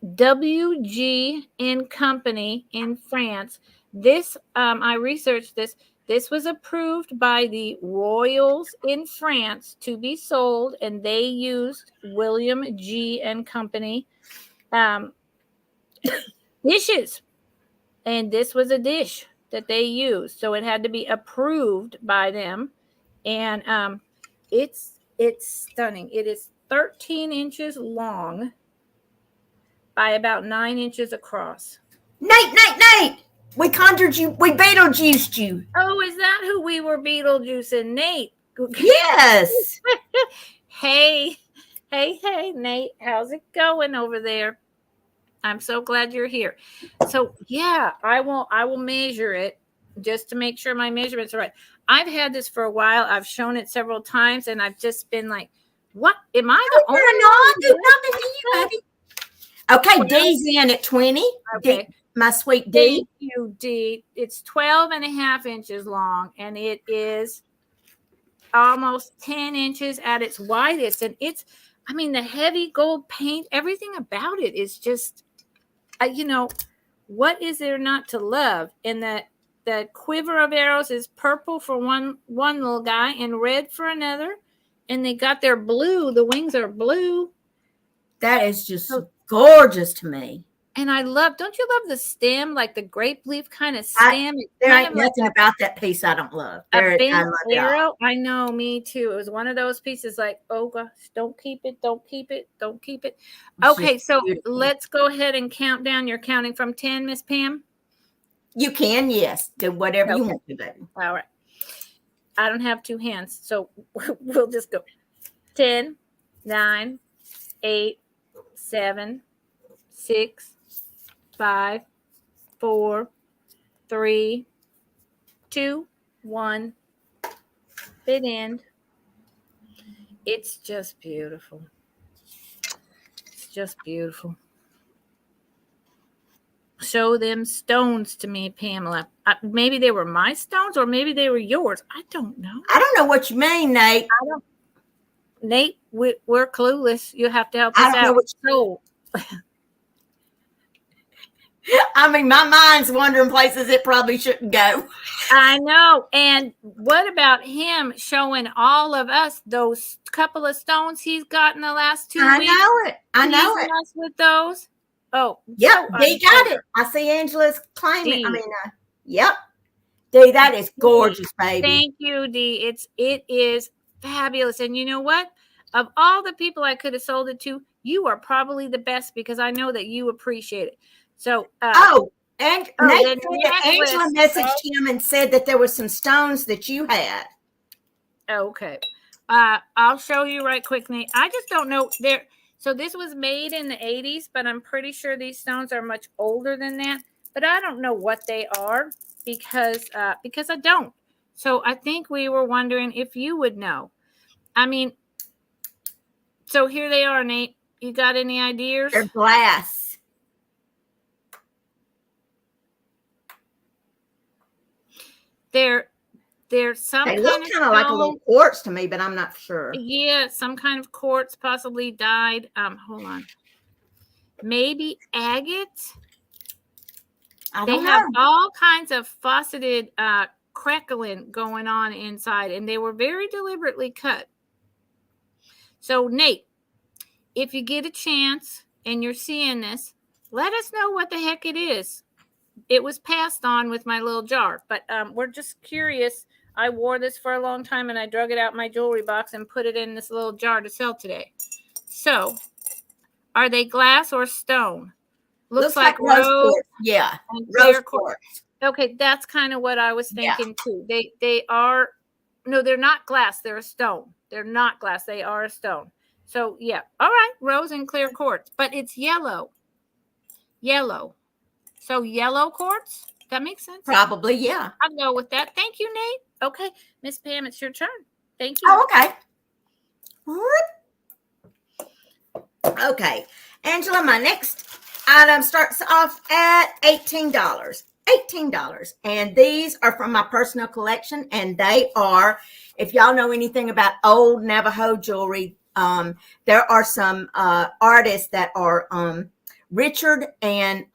WG and Company in France. This, I researched this. This was approved by the royals in France to be sold, and they used William G. and Company dishes. And this was a dish that they used. So it had to be approved by them. And it's stunning. It is 13 inches long by about 9 inches across. Nate! We conjured you. We Beetlejuiced you. Oh, is that who we were Beetlejuicing? Nate. Yes. Hey, Nate. How's it going over there? I'm so glad you're here. So yeah, I will measure it just to make sure my measurements are right. I've had this for a while. I've shown it several times, and I've just been like, what? Am I the only one? Okay, D's in at 20. Okay. D, my sweet D. Thank you, D. It's 12.5 inches long, and it is almost 10 inches at its widest. And the heavy gold paint, everything about it is just, what is there not to love? And that the quiver of arrows is purple for one little guy and red for another. And they got their blue. The wings are blue. That is just gorgeous to me. And I love, don't you love the stem, like the grape leaf kind of stem? There ain't nothing about that piece I don't love. A bent arrow. I know, me too. It was one of those pieces like, oh gosh, don't keep it, don't keep it, don't keep it. Okay, so let's go ahead and count down. You're counting from 10, Miss Pam? You can, yes. Do whatever you want to do. All right. I don't have two hands, so we'll just go. 10, 9, 8, 7, 6, 5, 4, 3, 2, 1. Bit end. It's just beautiful. It's just beautiful. Show them stones to me, Pamela. Maybe they were my stones or maybe they were yours. I don't know. I don't know what you mean, Nate. Nate, we're clueless. You have to help us out. I mean, my mind's wandering places it probably shouldn't go. I know. And what about him showing all of us those couple of stones he's got in the last 2 weeks? I know it. Us with those. Oh, yep. Dee got it. I see Angela's claiming. Yep. Dee, that is gorgeous, baby. Thank you, Dee. It is fabulous. And you know what? Of all the people I could have sold it to, you are probably the best because I know that you appreciate it. So, Angela messaged him and said that there were some stones that you had. Okay. I'll show you right quick, Nate. I just don't know. So this was made in the 80s, but I'm pretty sure these stones are much older than that. But I don't know what they are because I don't. So I think we were wondering if you would know. I mean, so here they are, Nate. You got any ideas? They're glass. They're some they look kind of like a little quartz to me, but I'm not sure. Yeah, some kind of quartz, possibly dyed. Hold on. Maybe agate. They have all kinds of faceted crackling going on inside, and they were very deliberately cut. So, Nate, if you get a chance and you're seeing this, let us know what the heck it is. It was passed on with my little jar, but we're just curious. I wore this for a long time, and I drug it out my jewelry box and put it in this little jar to sell today. So, are they glass or stone? Looks like rose quartz. Yeah, rose quartz. Okay, that's kind of what I was thinking too. They are, no, they're not glass. They're a stone. They're not glass. They are a stone. So, yeah. All right, rose and clear quartz, but it's yellow. Yellow. So, yellow quartz? That makes sense? Probably, yeah. I'll go with that. Thank you, Nate. Okay, Miss Pam, it's your turn. Thank you. Oh, okay. Okay. Angela, my next item starts off at $18. $18. And these are from my personal collection. And they are, if y'all know anything about old Navajo jewelry, there are some artists that are Richard and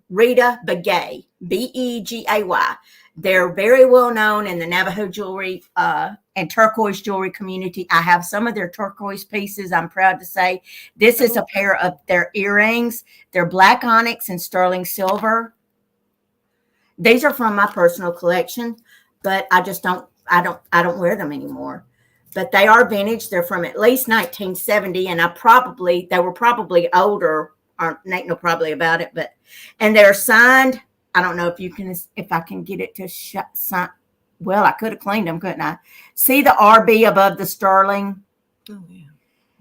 Rita Begay, Begay. They're very well known in the Navajo jewelry and turquoise jewelry community. I have some of their turquoise pieces, I'm proud to say. This is a pair of their earrings. They're black onyx and sterling silver. These are from my personal collection, but I don't wear them anymore. But they are vintage. They're from at least 1970, and they were probably older. Nate know probably about it, and they're signed. I don't know if I can get it to sign. Well, I could have cleaned them, couldn't I? See the RB above the sterling? Oh, yeah.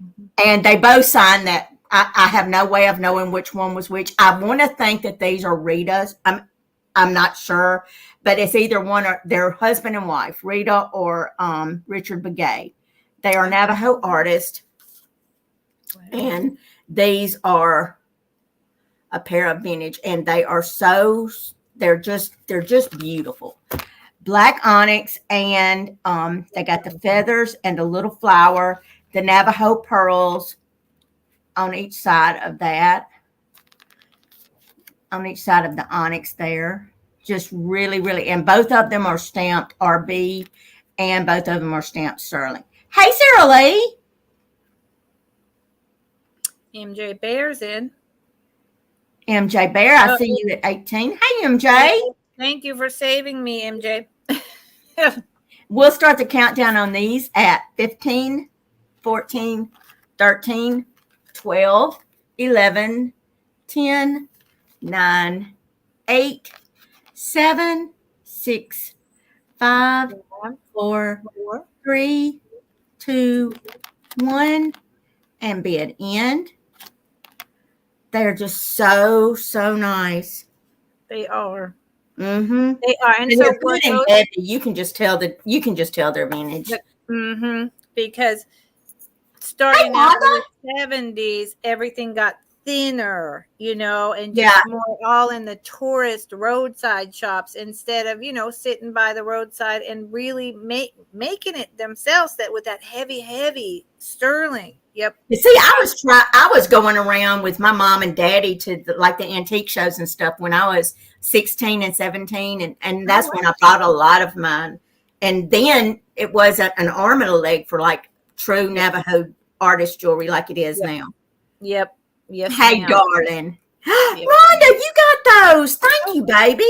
Mm-hmm. And they both signed that. I have no way of knowing which one was which. I want to think that these are Rita's. I'm not sure, but it's either one or their husband and wife, Rita or Richard Begay. They are Navajo artists, and these are a pair of vintage, and they're just beautiful. Black onyx, and they got the feathers and the little flower, the Navajo pearls on each side of that, on each side of the onyx there. Just really, really, and both of them are stamped RB, and both of them are stamped sterling. Hey, Sarah Lee. MJ Bear's in. MJ Bear, I see you at 18. Hey, MJ. Thank you for saving me, MJ. We'll start the countdown on these at 15, 14, 13, 12, 11, 10, 9, 8, 7, 6, 5, 4, 3, 2, 1, and bid end. They're just so nice. They are. Mm-hmm. They are, and so they're good and heavy. You can just tell their vintage. Mm-hmm. Because starting out in the 70s, everything got thinner, and just more all in the tourist roadside shops instead of, sitting by the roadside and really making it themselves with that heavy sterling. Yep. You see, I was going around with my mom and daddy to the antique shows and stuff when I was 16 and 17, and that's when I bought a lot of mine. And then it was an arm and a leg for true Navajo artist jewelry like it is now. Yep. Yes. Hey, darling. Yep. Rhonda, you got those. Thank you, baby.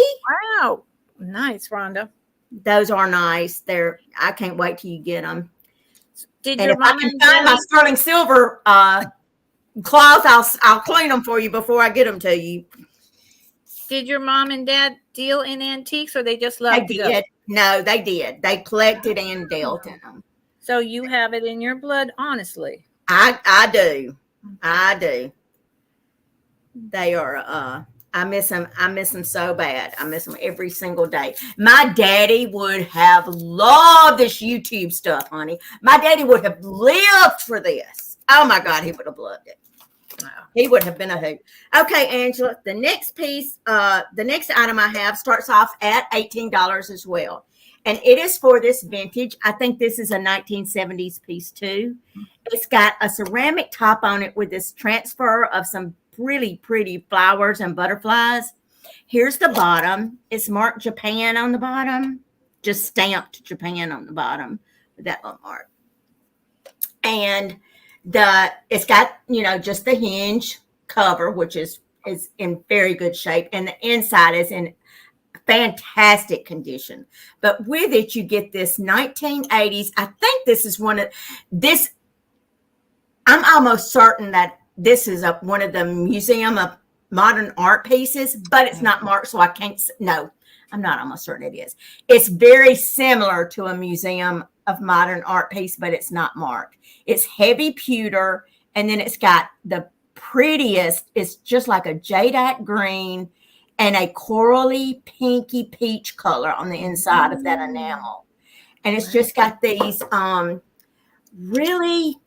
Wow. Nice, Rhonda. Those are nice. I can't wait till you get them. Did your mom I can find my sterling silver cloth, I'll clean them for you before I get them to you. Did your mom and dad deal in antiques, or they just loved to go? No, they did. They collected and dealt in them. So you have it in your blood, honestly. I do. They are. I miss them. I miss them so bad. I miss them every single day. My daddy would have loved this YouTube stuff, honey. My daddy would have lived for this. Oh my God, he would have loved it. Wow. He would have been a hoot. Okay, Angela, the next piece, the next item I have starts off at $18 as well. And it is for this vintage. I think this is a 1970s piece too. It's got a ceramic top on it with this transfer of some really pretty flowers and butterflies. Here's the bottom. It's marked Japan on the bottom, just stamped Japan on the bottom with that little mark. And it's got, just the hinge cover, which is in very good shape, and the inside is in fantastic condition. But with it, you get this 1980s. I think this is I'm almost certain that this is one of the Museum of Modern Art pieces, but it's not marked, so I can't. No, I'm not almost certain it is. It's very similar to a Museum of Modern Art piece, but it's not marked. It's heavy pewter, and then it's got the prettiest. It's just like a jadeite green and a corally pinky peach color on the inside of that enamel, and it's just got these really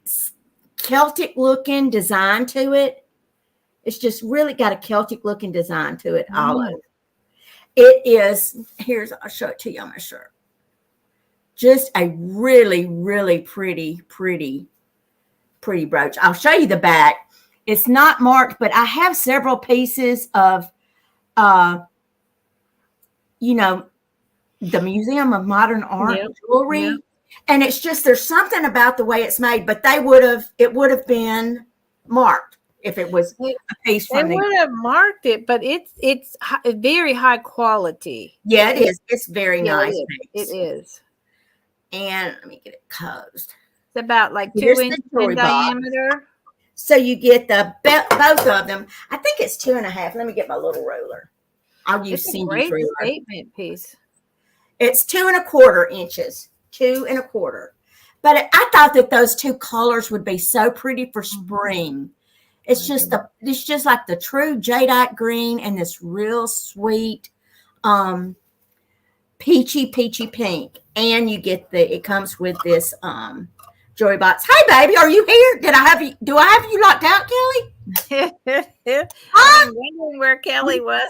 Celtic looking design to it. It's just really got a Celtic looking design to it. All over. It is, I'll show it to you on my shirt. Just a really, really pretty brooch. I'll show you the back. It's not marked, but I have several pieces of, the Museum of Modern Art jewelry. Yep. And it's just, there's something about the way it's made, but it would have been marked if it was a piece from They would have marked it, but it's very high quality. Yeah, it is. It's very nice. It is. And let me get it closed. It's about 2 inches in diameter. So you get both of them. I think it's 2.5. Let me get my little ruler. I'll use Cindy's ruler. Statement piece. It's 2.25 inches. 2.25. But I thought that those two colors would be so pretty for spring. It's just like the true jadeite green and this real sweet peachy pink. And you get it comes with this jewelry box. Hey baby, are you here? Do I have you locked out, Kelly? I'm wondering where Kelly was.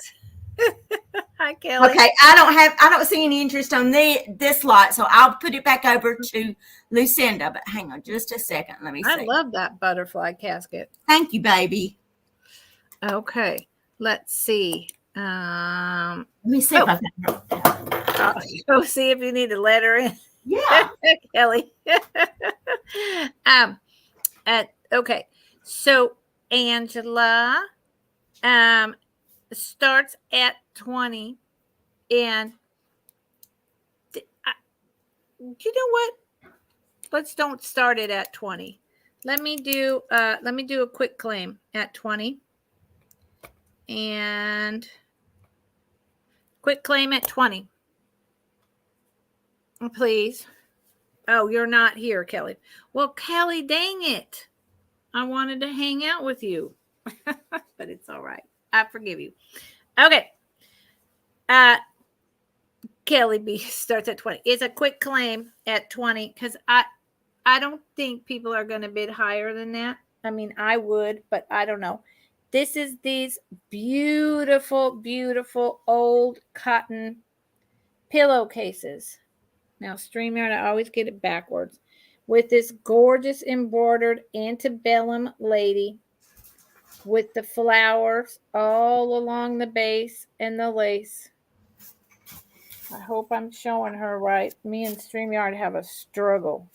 Hi, Kelly. Okay, I don't see any interest on this lot, so I'll put it back over to Lucinda. But hang on just a second. Let me see. I love that butterfly casket. Thank you, baby. Okay, let's see. Let me see if I've got Go see if you need a letter in. Yeah. Kelly. Okay. So Angela starts at 20, and you know what? Let's don't start it at 20. Let me do a quick claim at 20. And quick claim at 20. Please. Oh, you're not here, Kelly. Well, Kelly, dang it. I wanted to hang out with you. But it's all right. I forgive you. Okay. Kelly B starts at 20. It's a quick claim at 20 because I don't think people are going to bid higher than that. I mean, I would, but I don't know. This is these beautiful, beautiful old cotton pillowcases. Now, StreamYard, I always get it backwards. With this gorgeous embroidered antebellum lady with the flowers all along the base and the lace. I hope I'm showing her right. Me and StreamYard have a struggle.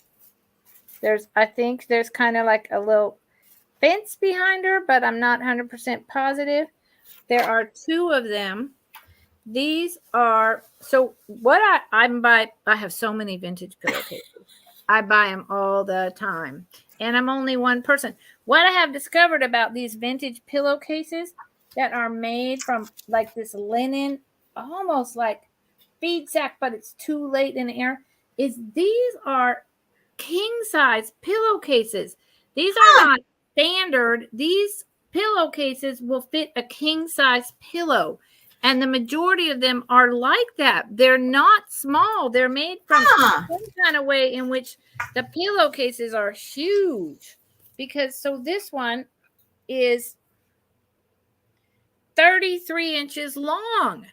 I think there's kind of like a little fence behind her, but I'm not 100% positive. There are two of them. These are, so what I'm by, I have so many vintage pillowcases. I buy them all the time. And I'm only one person. What I have discovered about these vintage pillowcases that are made from like this linen, almost like feed sack, but it's too late in the air, is these are king size pillowcases. These are not standard. These pillowcases will fit a king size pillow. And the majority of them are like that. They're not small. They're made from some kind of way in which the pillowcases are huge. Because so this one is 33 inches long.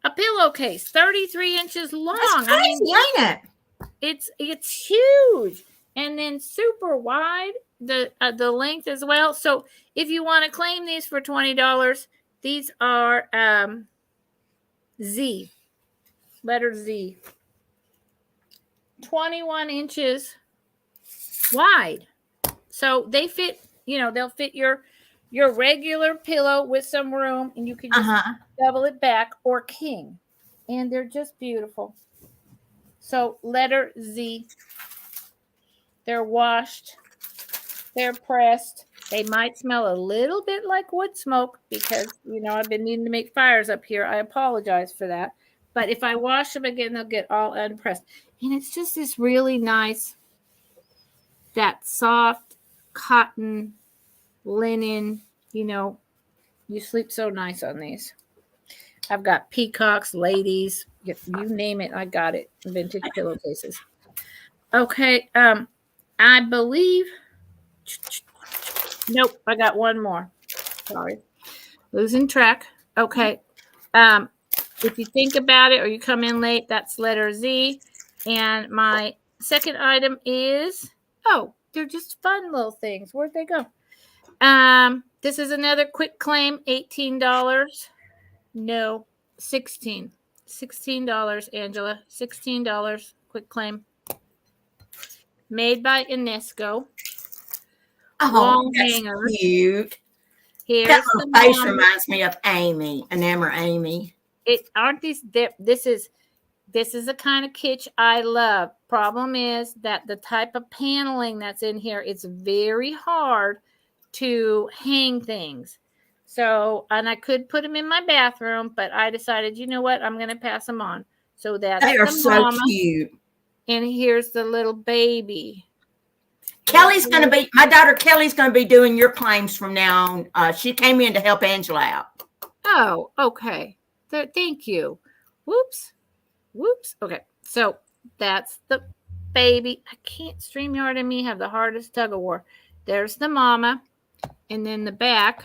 A pillowcase, 33 inches long. That's crazy, ain't it? It's huge. And then super wide, the length as well. So if you want to claim these for $20, these are Z, letter Z, 21 inches wide. So they fit, they'll fit your regular pillow with some room, and you can just double it back, or king. And they're just beautiful. So letter Z. They're washed. They're pressed. They might smell a little bit like wood smoke because, I've been needing to make fires up here. I apologize for that. But if I wash them again, they'll get all unpressed. And it's just this really nice, that soft cotton linen, you sleep so nice on these. I've got peacocks, ladies, you name it, I got it. Vintage pillowcases. Okay, I believe. Nope, I got one more. Sorry, losing track. Okay, if you think about it or you come in late, that's letter Z. And my second item is, they're just fun little things. Where'd they go? This is another quick claim, $18. No, $16. $16, Angela. $16. Quick claim. Made by Inesco. Oh, that's cute. Here's that little face reminds me of Amy, Enamor Amy. Aren't these? This is the kind of kitsch I love. Problem is that the type of paneling that's in here, it's very hard to hang things. So, and I could put them in my bathroom, but I decided, you know what? I'm going to pass them on. So that's they are so cute. And here's the little baby. My daughter Kelly's going to be doing your claims from now on. She came in to help Angela out. Oh, okay. Thank you. Whoops. Okay. So that's the baby. I can't, StreamYard and me have the hardest tug of war. There's the mama. And then the back.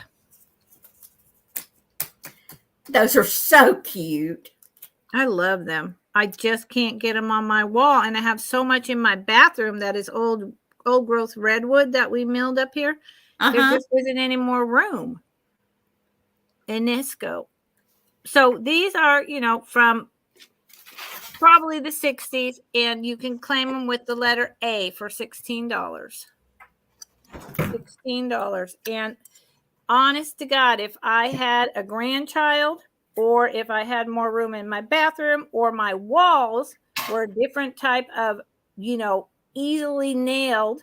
Those are so cute. I love them. I just can't get them on my wall. And I have so much in my bathroom that is old growth redwood that we milled up here. There just isn't any more room. Inesco. So these are, from probably the 60s, and you can claim them with the letter A for $16. $16. And honest to God, if I had a grandchild, or if I had more room in my bathroom, or my walls were a different type of, easily nailed,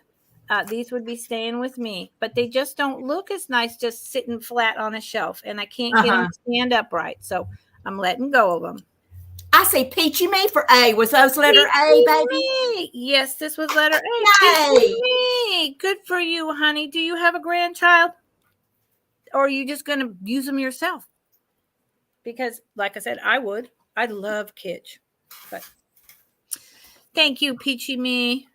these would be staying with me. But they just don't look as nice just sitting flat on a shelf, and I can't get them to stand upright. So I'm letting go of them. I say peachy me for A. Was those letter A, baby? Me. Yes, this was letter A. Yay. Peachy me. Good for you, honey. Do you have a grandchild? Or are you just going to use them yourself? Because, like I said, I would. I love kitsch. But thank you, Peachy Me.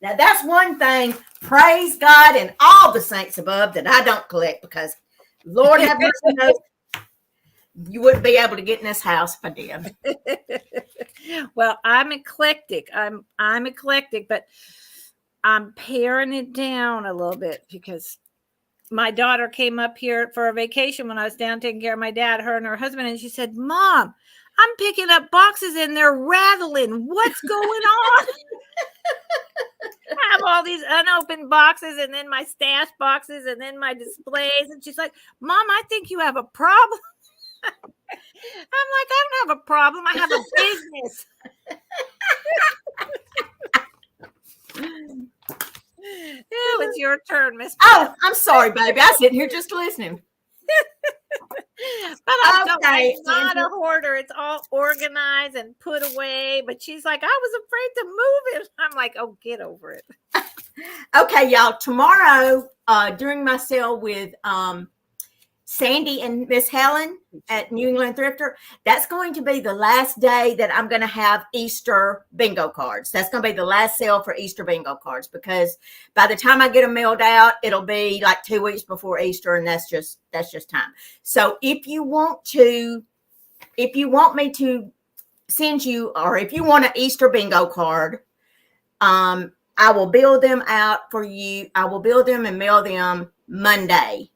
Now, that's one thing, praise God and all the saints above, that I don't collect, because Lord have mercy knows you wouldn't be able to get in this house if I did. Well, I'm eclectic. I'm eclectic, but I'm paring it down a little bit because my daughter came up here for a vacation when I was down taking care of my dad, her and her husband, and she said, Mom, I'm picking up boxes and they're rattling. What's going on? I have all these unopened boxes, and then my stash boxes, and then my displays. And she's like, Mom, I think you have a problem. I'm like, I don't have a problem. I have a business. Oh, it's your turn, Miss. Oh, I'm sorry, baby. I was sitting here just listening. But I'm not a hoarder. It's all organized and put away. But she's like, I was afraid to move it. I'm like, oh, get over it. Okay, y'all. Tomorrow, during my sale with Sandy and Miss Helen at New England Thrifter, that's going to be the last day that I'm going to have Easter bingo cards. That's going to be the last sale for Easter bingo cards, because by the time I get them mailed out, it'll be like 2 weeks before Easter, and that's just time. So if you want me to send you, or if you want an Easter bingo card, I will build them out for you. I will build them and mail them Monday.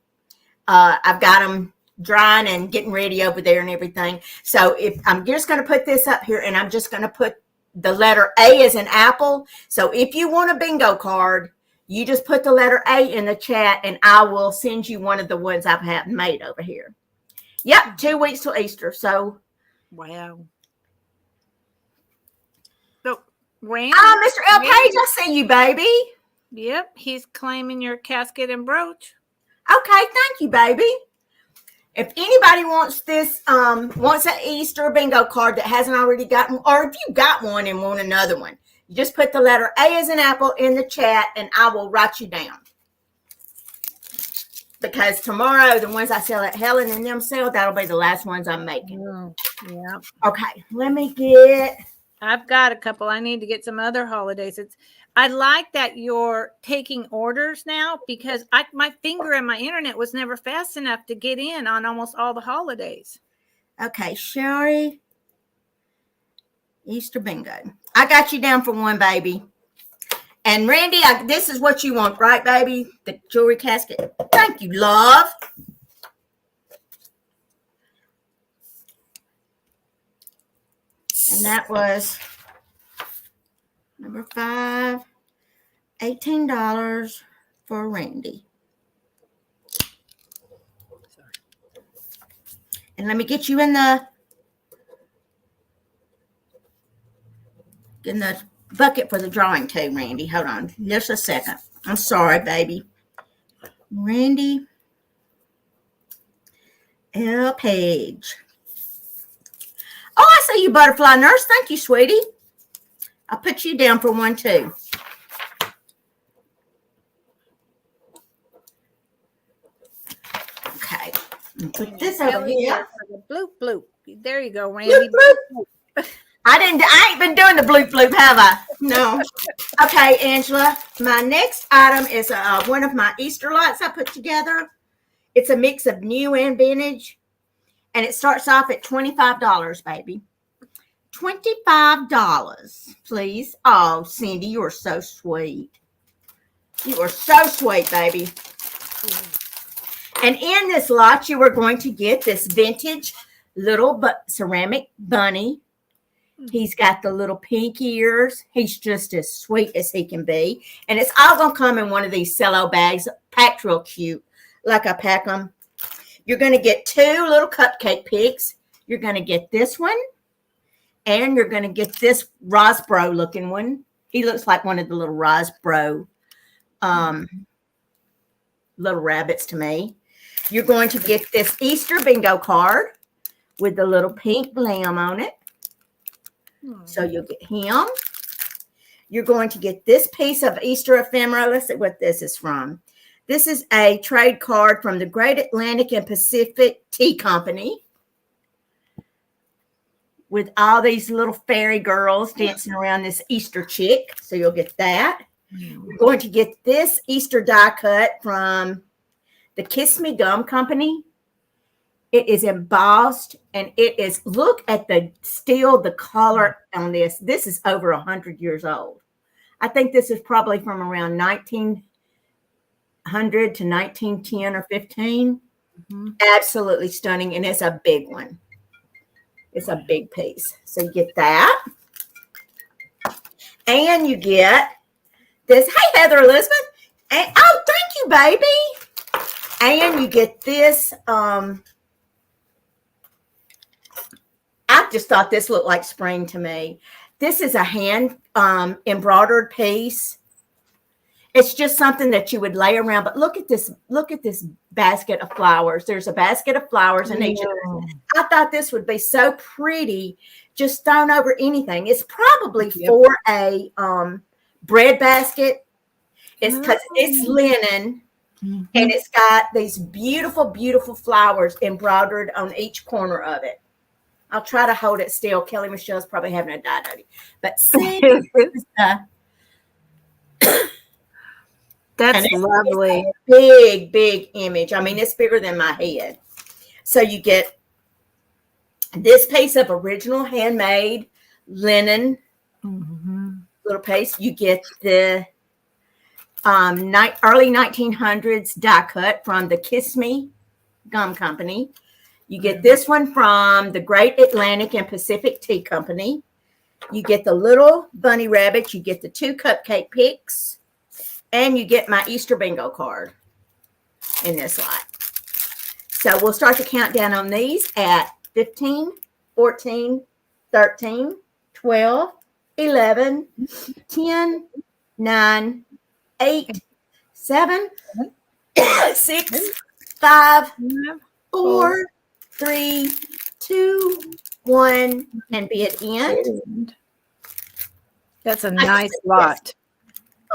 I've got them drying and getting ready over there and everything. So if I'm just going to put this up here, and I'm just going to put the letter A as an apple. So if you want a bingo card, you just put the letter A in the chat, and I will send you one of the ones I've had made over here. Yep, 2 weeks till Easter. So, wow. So, Randy, Mr. L. Page, I see you, baby. Yep, he's claiming your casket and brooch. Okay, thank you, baby. If anybody wants this, wants an Easter bingo card that hasn't already gotten, or if you got one and want another one, you just put the letter A as an apple in the chat, and I will write you down. Because tomorrow, the ones I sell at Helen and them sell, that'll be the last ones I'm making. Yeah. Okay, let me get. I've got a couple. I need to get some other holidays. I like that you're taking orders now, because my finger and my internet was never fast enough to get in on almost all the holidays. Okay, Sherry. Easter bingo. I got you down for one, baby. And Randy, this is what you want, right, baby? The jewelry casket. Thank you, love. And that was number 5, $18 for Randy. And let me get you in the bucket for the drawing too, Randy. Hold on just a second. I'm sorry, baby. Randy L. Page. Oh, I see you, Butterfly Nurse. Thank you, sweetie. I'll put you down for one too. Okay. Put this over here. Bloop, bloop. There you go, Randy. Bloop, bloop. I ain't been doing the bloop bloop, have I? No. Okay, Angela. My next item is one of my Easter lights I put together. It's a mix of new and vintage, and it starts off at $25, baby. $25, please. Oh, Cindy, you are so sweet. You are so sweet, baby. And in this lot, you are going to get this vintage little but ceramic bunny. He's got the little pink ears. He's just as sweet as he can be. And it's all going to come in one of these cello bags, packed real cute, like I pack them. You're going to get 2 little cupcake pigs. You're going to get this one. And you're going to get this Rosbro looking one. He looks like one of the little Rosbro little rabbits to me. You're going to get this Easter bingo card with the little pink lamb on it. So you'll get him. You're going to get this piece of Easter ephemera. Let's see what this is from. This is a trade card from the Great Atlantic and Pacific Tea Company with all these little fairy girls dancing around this Easter chick. So you'll get that. You're going to get this Easter die cut from the Kiss Me Gum Company. It is embossed, and it is, look at the color on this. This is over 100 years old. I think this is probably from around 1900 to 1910 or 15. Absolutely stunning, and it's a big one. It's a big piece. So you get that. And you get this. Hey, Heather Elizabeth. And, oh, thank you, baby. And you get this. I just thought this looked like spring to me. This is a hand embroidered piece. It's just something that you would lay around. But look at this. Look at this basket of flowers. There's a basket of flowers in each of them. I thought this would be so pretty, just thrown over anything. It's probably for a bread basket. It's because it's linen. And it's got these beautiful, beautiful flowers embroidered on each corner of it. I'll try to hold it still. Kelly Michelle's probably having a die. But see, that's lovely. Big, big image. I mean, it's bigger than my head. So you get this piece of original handmade linen little piece. You get the early 1900s die cut from the Kiss Me Gum Company. You get this one from the Great Atlantic and Pacific Tea Company. You get the little bunny rabbit. You get the 2 cupcake picks. And you get my Easter bingo card in this lot. So we'll start the countdown on these at 15, 14, 13, 12, 11, 10, 9, 8, 7, 6, 5, 4, 3, 2, 1, and be at end. That's a nice lot.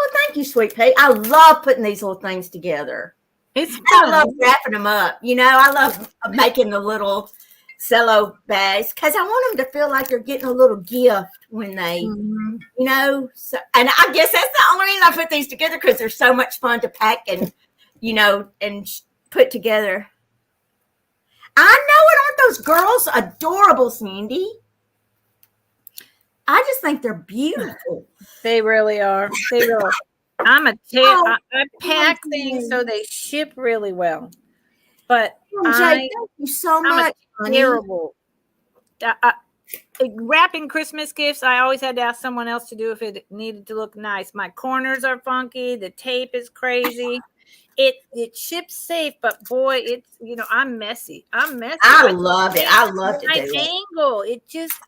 Oh, thank you, Sweet Pea. I love putting these little things together. It's fun. I love wrapping them up. You know, I love making the little cello bags because I want them to feel like they're getting a little gift when they, you know. So, and I guess that's the only reason I put these together because they're so much fun to pack and, you know, and put together. I know it. Aren't those girls adorable, Cindy? I just think they're beautiful. They really are. They really are. I pack things so they ship really well. But Jay, thank you so much. Terrible. Wrapping Christmas gifts, I always had to ask someone else to do if it needed to look nice. My corners are funky. The tape is crazy. It ships safe, but boy, it's, you know, I'm messy. I love it. I love to do it. My angle,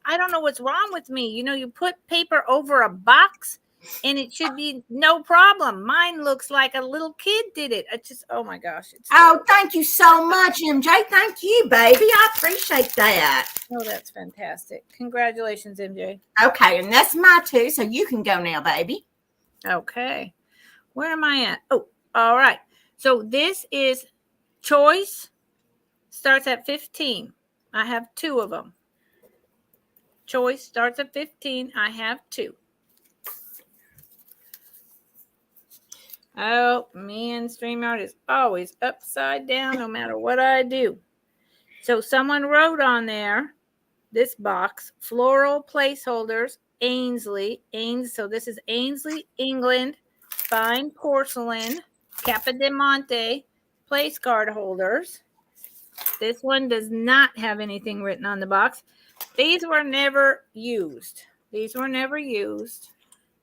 I don't know what's wrong with me. You know, you put paper over a box and it should be no problem. Mine looks like a little kid did it. Oh my gosh. Thank you so much, MJ. Thank you, baby. I appreciate that. Oh, that's fantastic. Congratulations, MJ. Okay, and that's my 2, so you can go now, baby. Okay. Where am I at? Oh, all right. So this is choice, starts at 15. I have 2 of them. Choice starts at 15. I have 2. Oh, man, StreamYard is always upside down no matter what I do. So someone wrote on there, this box, floral placeholders, Ainsley. So this is Ainsley, England, fine porcelain, Capodimonte place card holders. This one does not have anything written on the box. These were never used.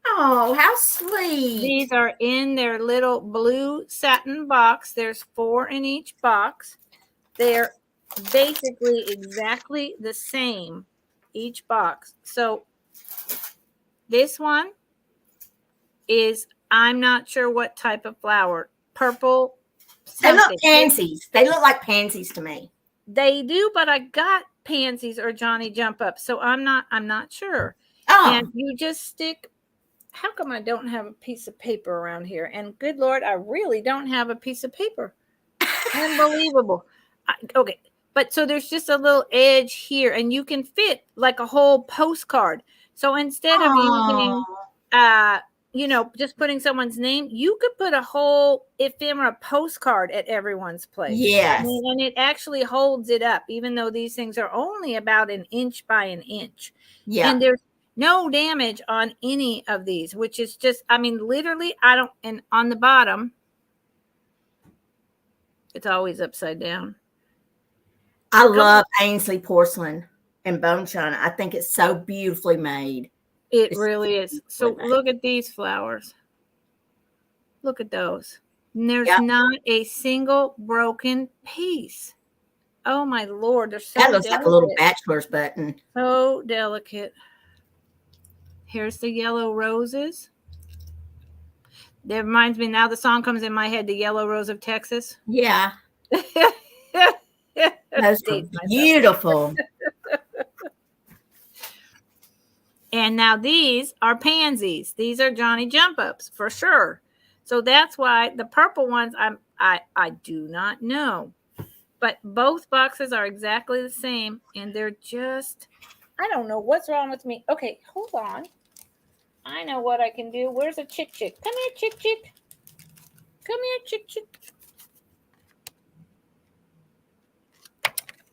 Oh, how sweet. These are in their little blue satin box. There's 4 in each box. They're basically exactly the same, each box. So this one is, I'm not sure what type of flower. Purple. They look Something. pansies. They look like pansies to me. They do, but I got pansies or Johnny jump up, so I'm not sure. Oh. And you just stick. How come I don't have a piece of paper around here? And good Lord, I really don't have a piece of paper. Unbelievable. Okay, but so there's just a little edge here, and you can fit like a whole postcard. So instead of using, just putting someone's name, you could put a whole ephemera postcard at everyone's place. Yes. And it actually holds it up, even though these things are only about 1 inch by 1 inch. Yeah. And there's no damage on any of these, which is just, literally, and on the bottom, it's always upside down. I love Ainsley porcelain and bone china. I think it's so beautifully made. It really is. So look at these flowers. Look at those. And there's not a single broken piece. Oh my Lord. They're so That looks delicate. like a little bachelor's button. So delicate. Here's the yellow roses. That reminds me, now the song comes in my head, The Yellow Rose of Texas. Yeah. Those are beautiful. And now these are pansies. These are Johnny jump ups for sure. So that's why the purple ones I do not know. But both boxes are exactly the same, and they're just, I don't know what's wrong with me. Okay, hold on. I know what I can do. Where's a chick? Come here, chick. Come here, chick.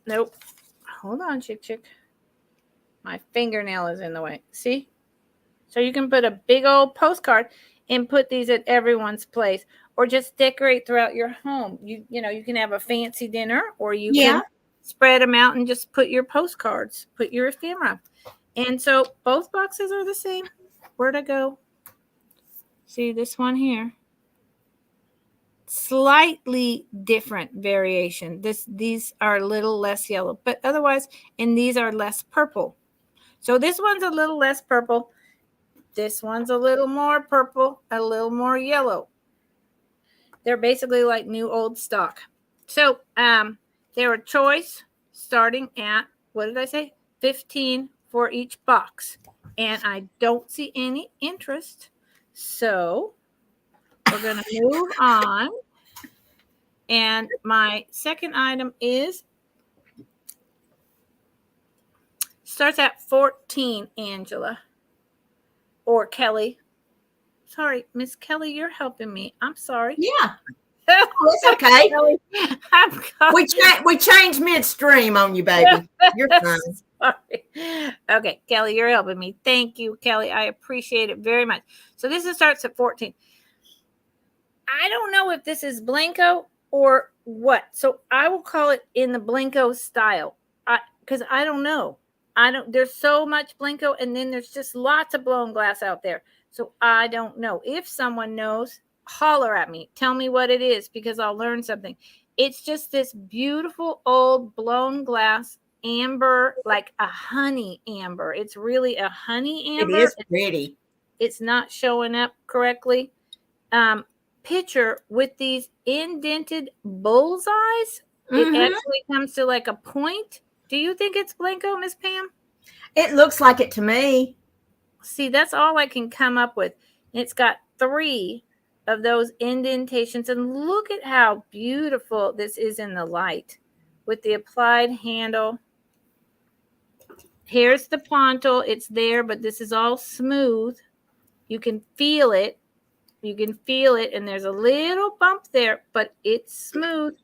Nope. Hold on, chick. My fingernail is in the way. See? So you can put a big old postcard and put these at everyone's place, or just decorate throughout your home. You can have a fancy dinner, or you can spread them out and just put your postcards, put your ephemera. And so both boxes are the same. Where'd I go? See this one here? Slightly different variation. These are a little less yellow, but otherwise, and these are less purple. So this one's a little less purple. This one's a little more purple, a little more yellow. They're basically like new old stock. So they're a choice starting at, what did I say? $15 for each box. And I don't see any interest. So we're going to move on. And my second item starts at 14, Angela. Or Kelly. Sorry, Miss Kelly, you're helping me. I'm sorry. Yeah. It's okay. Kelly, we changed midstream on you, baby. You're fine. Sorry. Okay, Kelly, you're helping me. Thank you, Kelly. I appreciate it very much. So this starts at 14. I don't know if this is Blanco or what. So I will call it in the Blanco style. Because I don't know. There's so much Blanco, and then there's just lots of blown glass out there. So I don't know. If someone knows, holler at me. Tell me what it is, because I'll learn something. It's just this beautiful old blown glass amber, like a honey amber. It's really a honey amber. It is pretty. It's not showing up correctly. Picture with these indented bullseyes. It actually comes to like a point. Do you think it's Blanco, Miss Pam? It looks like it to me. See, that's all I can come up with. It's got 3 of those indentations. And look at how beautiful this is in the light with the applied handle. Here's the pontil. It's there, but this is all smooth. You can feel it. And there's a little bump there, but it's smooth.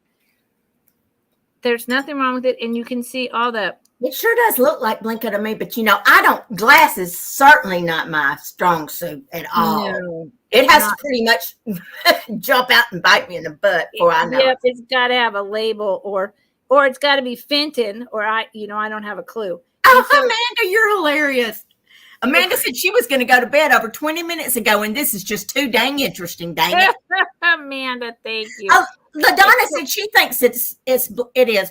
There's nothing wrong with it. And you can see all the... It sure does look like Blanco to me, but glass is certainly not my strong suit at all. No, it has to pretty much jump out and bite me in the butt before I know. Yeah, it's got to have a label, or or it's got to be Fenton, or I don't have a clue. Oh, Amanda, you're hilarious. Amanda said she was going to go to bed over 20 minutes ago, and this is just too dang interesting, dang it. Amanda, thank you. Oh, LaDonna said she thinks it is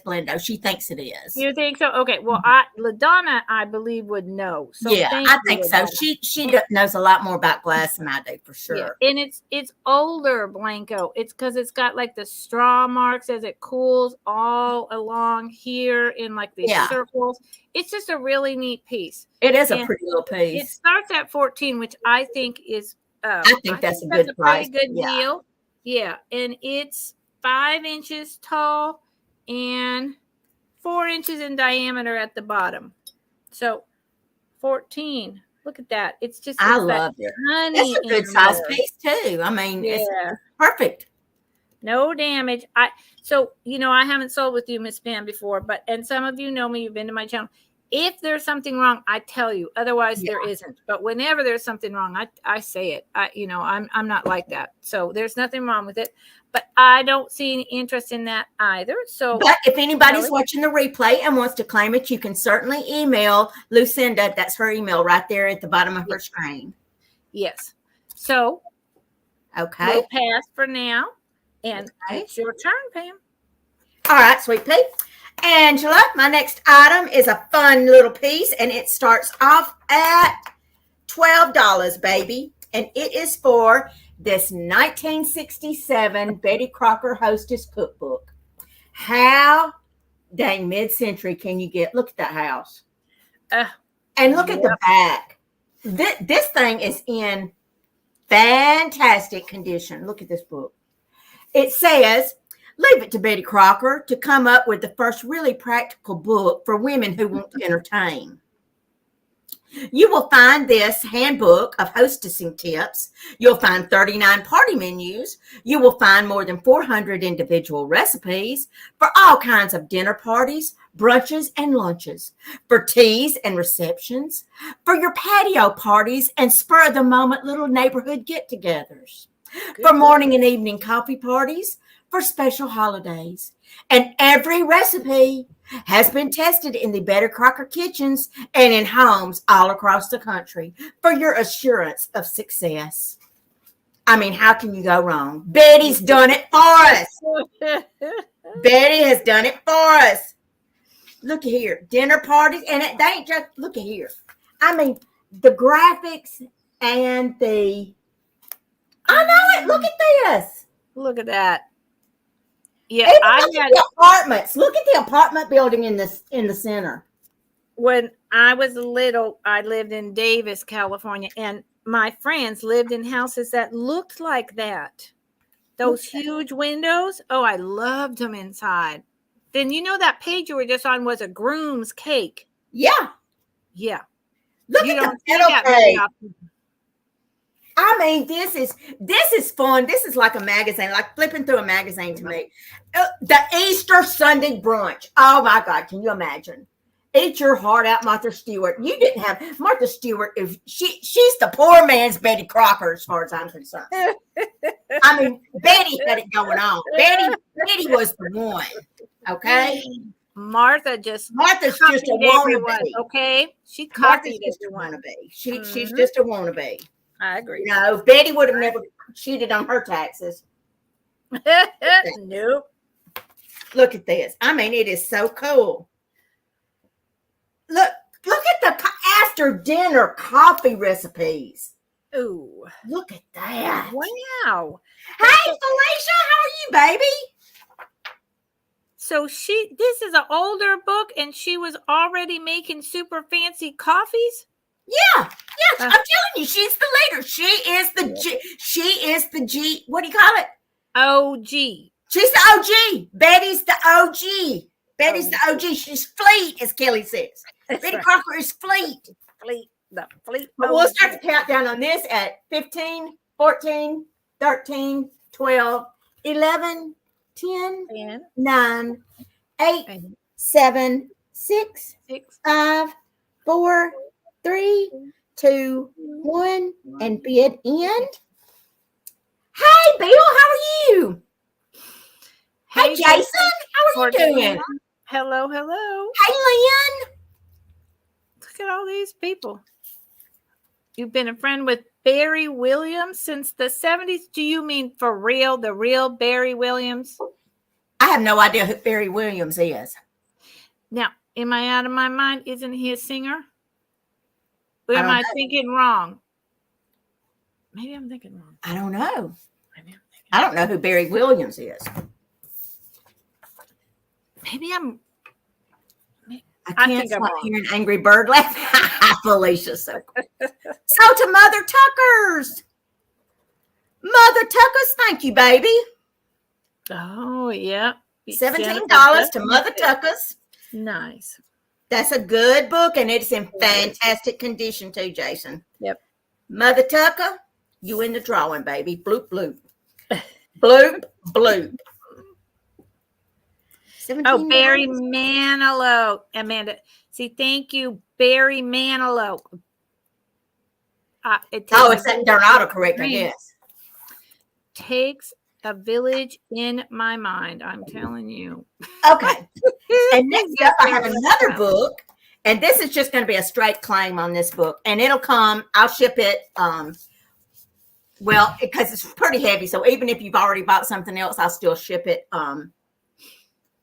Blendo. She thinks it is. You think so? Okay. Well, LaDonna, I believe, would know. So yeah, I think so. She knows a lot more about glass than I do, for sure. Yeah. And it's older, Blanco. It's because it's got like the straw marks as it cools all along here in like these circles. It's just a really neat piece. It is a pretty little piece. It starts at 14, which I think is I think that's a good price. Pretty good deal. Yeah, and it's 5 inches tall and 4 inches in diameter at the bottom. So 14. Look at that. It's just I love it. That's a good size piece too. I mean, it's perfect. No damage. I haven't sold with you, Miss Pam, before, and some of you know me, you've been to my channel. If there's something wrong, I tell you. Otherwise, there isn't. But whenever there's something wrong, I say it. I'm not like that. So there's nothing wrong with it. But I don't see any interest in that either. So, but if anybody's watching the replay and wants to claim it, you can certainly email Lucinda. That's her email right there at the bottom of her screen. Yes. So, okay, we'll pass for now, and it's your turn, Pam. All right, sweet pea. Angela, my next item is a fun little piece, and it starts off at $12, baby. And it is for this 1967 Betty Crocker Hostess Cookbook. How dang mid-century can you get? Look at that house. And look at the back. This thing is in fantastic condition. Look at this book. It says, leave it to Betty Crocker to come up with the first really practical book for women who want to entertain. You will find this handbook of hostessing tips. You'll find 39 party menus. You will find more than 400 individual recipes for all kinds of dinner parties, brunches, and lunches, for teas and receptions, for your patio parties and spur-of-the-moment little neighborhood get-togethers, for morning and evening coffee parties, for special holidays. And every recipe has been tested in the Betty Crocker kitchens and in homes all across the country for your assurance of success. I mean, how can you go wrong? Betty's done it for us. Betty has done it for us. Look at here. Dinner parties. And they ain't just, look at here. I mean, the graphics and I know it. Look at this. Look at that. Yeah, look at the apartments. Look at the apartment building in the center. When I was little, I lived in Davis, California, and my friends lived in houses that looked like that. Those huge windows. Oh, I loved them inside. Then that page you were just on was a groom's cake. Yeah. Yeah. Look at the middle page. I mean, this is fun. This is like a magazine, like flipping through a magazine to me. The Easter Sunday brunch. Oh my God, can you imagine? Eat your heart out, Martha Stewart. You didn't have Martha Stewart. She's the poor man's Betty Crocker, as far as I'm concerned. I mean, Betty had it going on. Betty was the one. Okay. Martha's just a wannabe. Okay, she copied just a wannabe. She's just a wannabe. I agree. No, Betty would have never cheated on her taxes. Nope. Look at this. I mean, it is so cool. Look at the after dinner coffee recipes. Ooh. Look at that. Wow. Hey, Felicia, how are you, baby? So this is an older book and she was already making super fancy coffees? Yeah. I'm telling you, she's the leader. She is the G. What do you call it? OG. She's the OG. Betty's the OG. Betty's the OG. She's fleet, as Kelly says. Betty Crocker is fleet. The fleet. But we'll start the countdown on this at 15, 14, 13, 12, 11, 10, 9, 8, 7, 6, 5, 4, 3, 2, 1, and bid end. Hey, Bill, how are you? Hey, Jason, how are you doing? Hello, hello. Hey, Lynn. Look at all these people. You've been a friend with Barry Williams since the 70s. Do you mean for real, the real Barry Williams? I have no idea who Barry Williams is. Now, am I out of my mind? Isn't he a singer? Or I am don't I know. thinking wrong? Maybe I'm thinking wrong. I don't know. Maybe I'm thinking I don't know who Barry Williams is. Maybe I'm. I I can't think I'm stop wrong. hearing Angry Bird laugh. Felicia's so cool. So to Mother Tucker's. Mother Tucker's, thank you, baby. Oh, yeah. $17 to Mother Tucker's. Nice. That's a good book, and it's in fantastic condition too, Jason. Yep. Mother Tucker, you in the drawing, baby. Bloop, bloop. Bloop, bloop. Oh, $17. Barry Manilow. Amanda. See, thank you, Barry Manilow. It's that darn autocorrect, I guess. Takes a village in my mind. I'm telling you. Okay. And next up, I have another book, and this is just going to be a straight claim on this book, and it'll come. I'll ship it. Well, because it's pretty heavy, so even if you've already bought something else, I'll still ship it.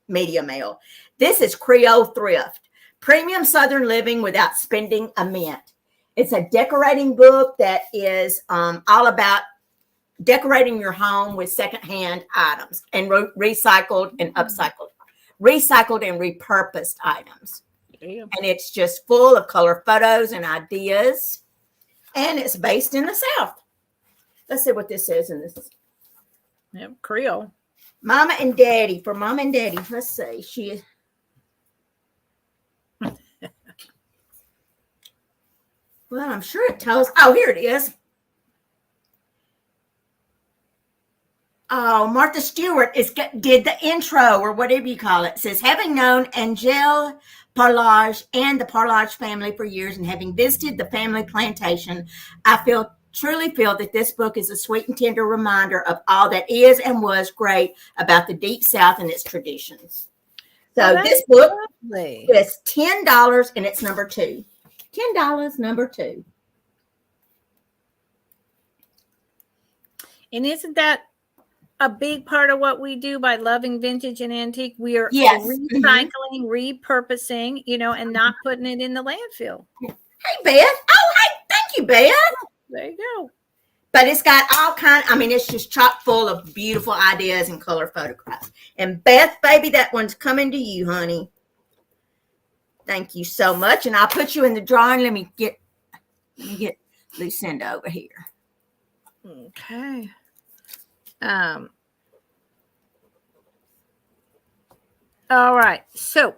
Media mail. This is Creole Thrift, premium Southern living without spending a mint. It's a decorating book that is all about decorating your home with secondhand items and recycled and upcycled, recycled and repurposed items. Damn. And it's just full of color photos and ideas. And it's based in the South. Let's see what this says in this. Yep, Creole. Mama and Daddy. For Mama and Daddy. Let's see. Well, I'm sure it tells. Oh, here it is. Oh, Martha Stewart did the intro or whatever you call it. It says, having known Angele Parlage and the Parlage family for years and having visited the family plantation, I truly feel that this book is a sweet and tender reminder of all that is and was great about the Deep South and its traditions. So this book is $10 and it's number 2. $10, number 2. And isn't that a big part of what we do by loving vintage and antique? We are recycling, repurposing, and not putting it in the landfill. Hey, Beth. Oh, hey, thank you, Beth. There you go. But it's got all it's just chock full of beautiful ideas and color photographs. And Beth, baby, that one's coming to you, honey. Thank you so much. And I'll put you in the drawing. Let me get Lucinda over here. Okay. All right. So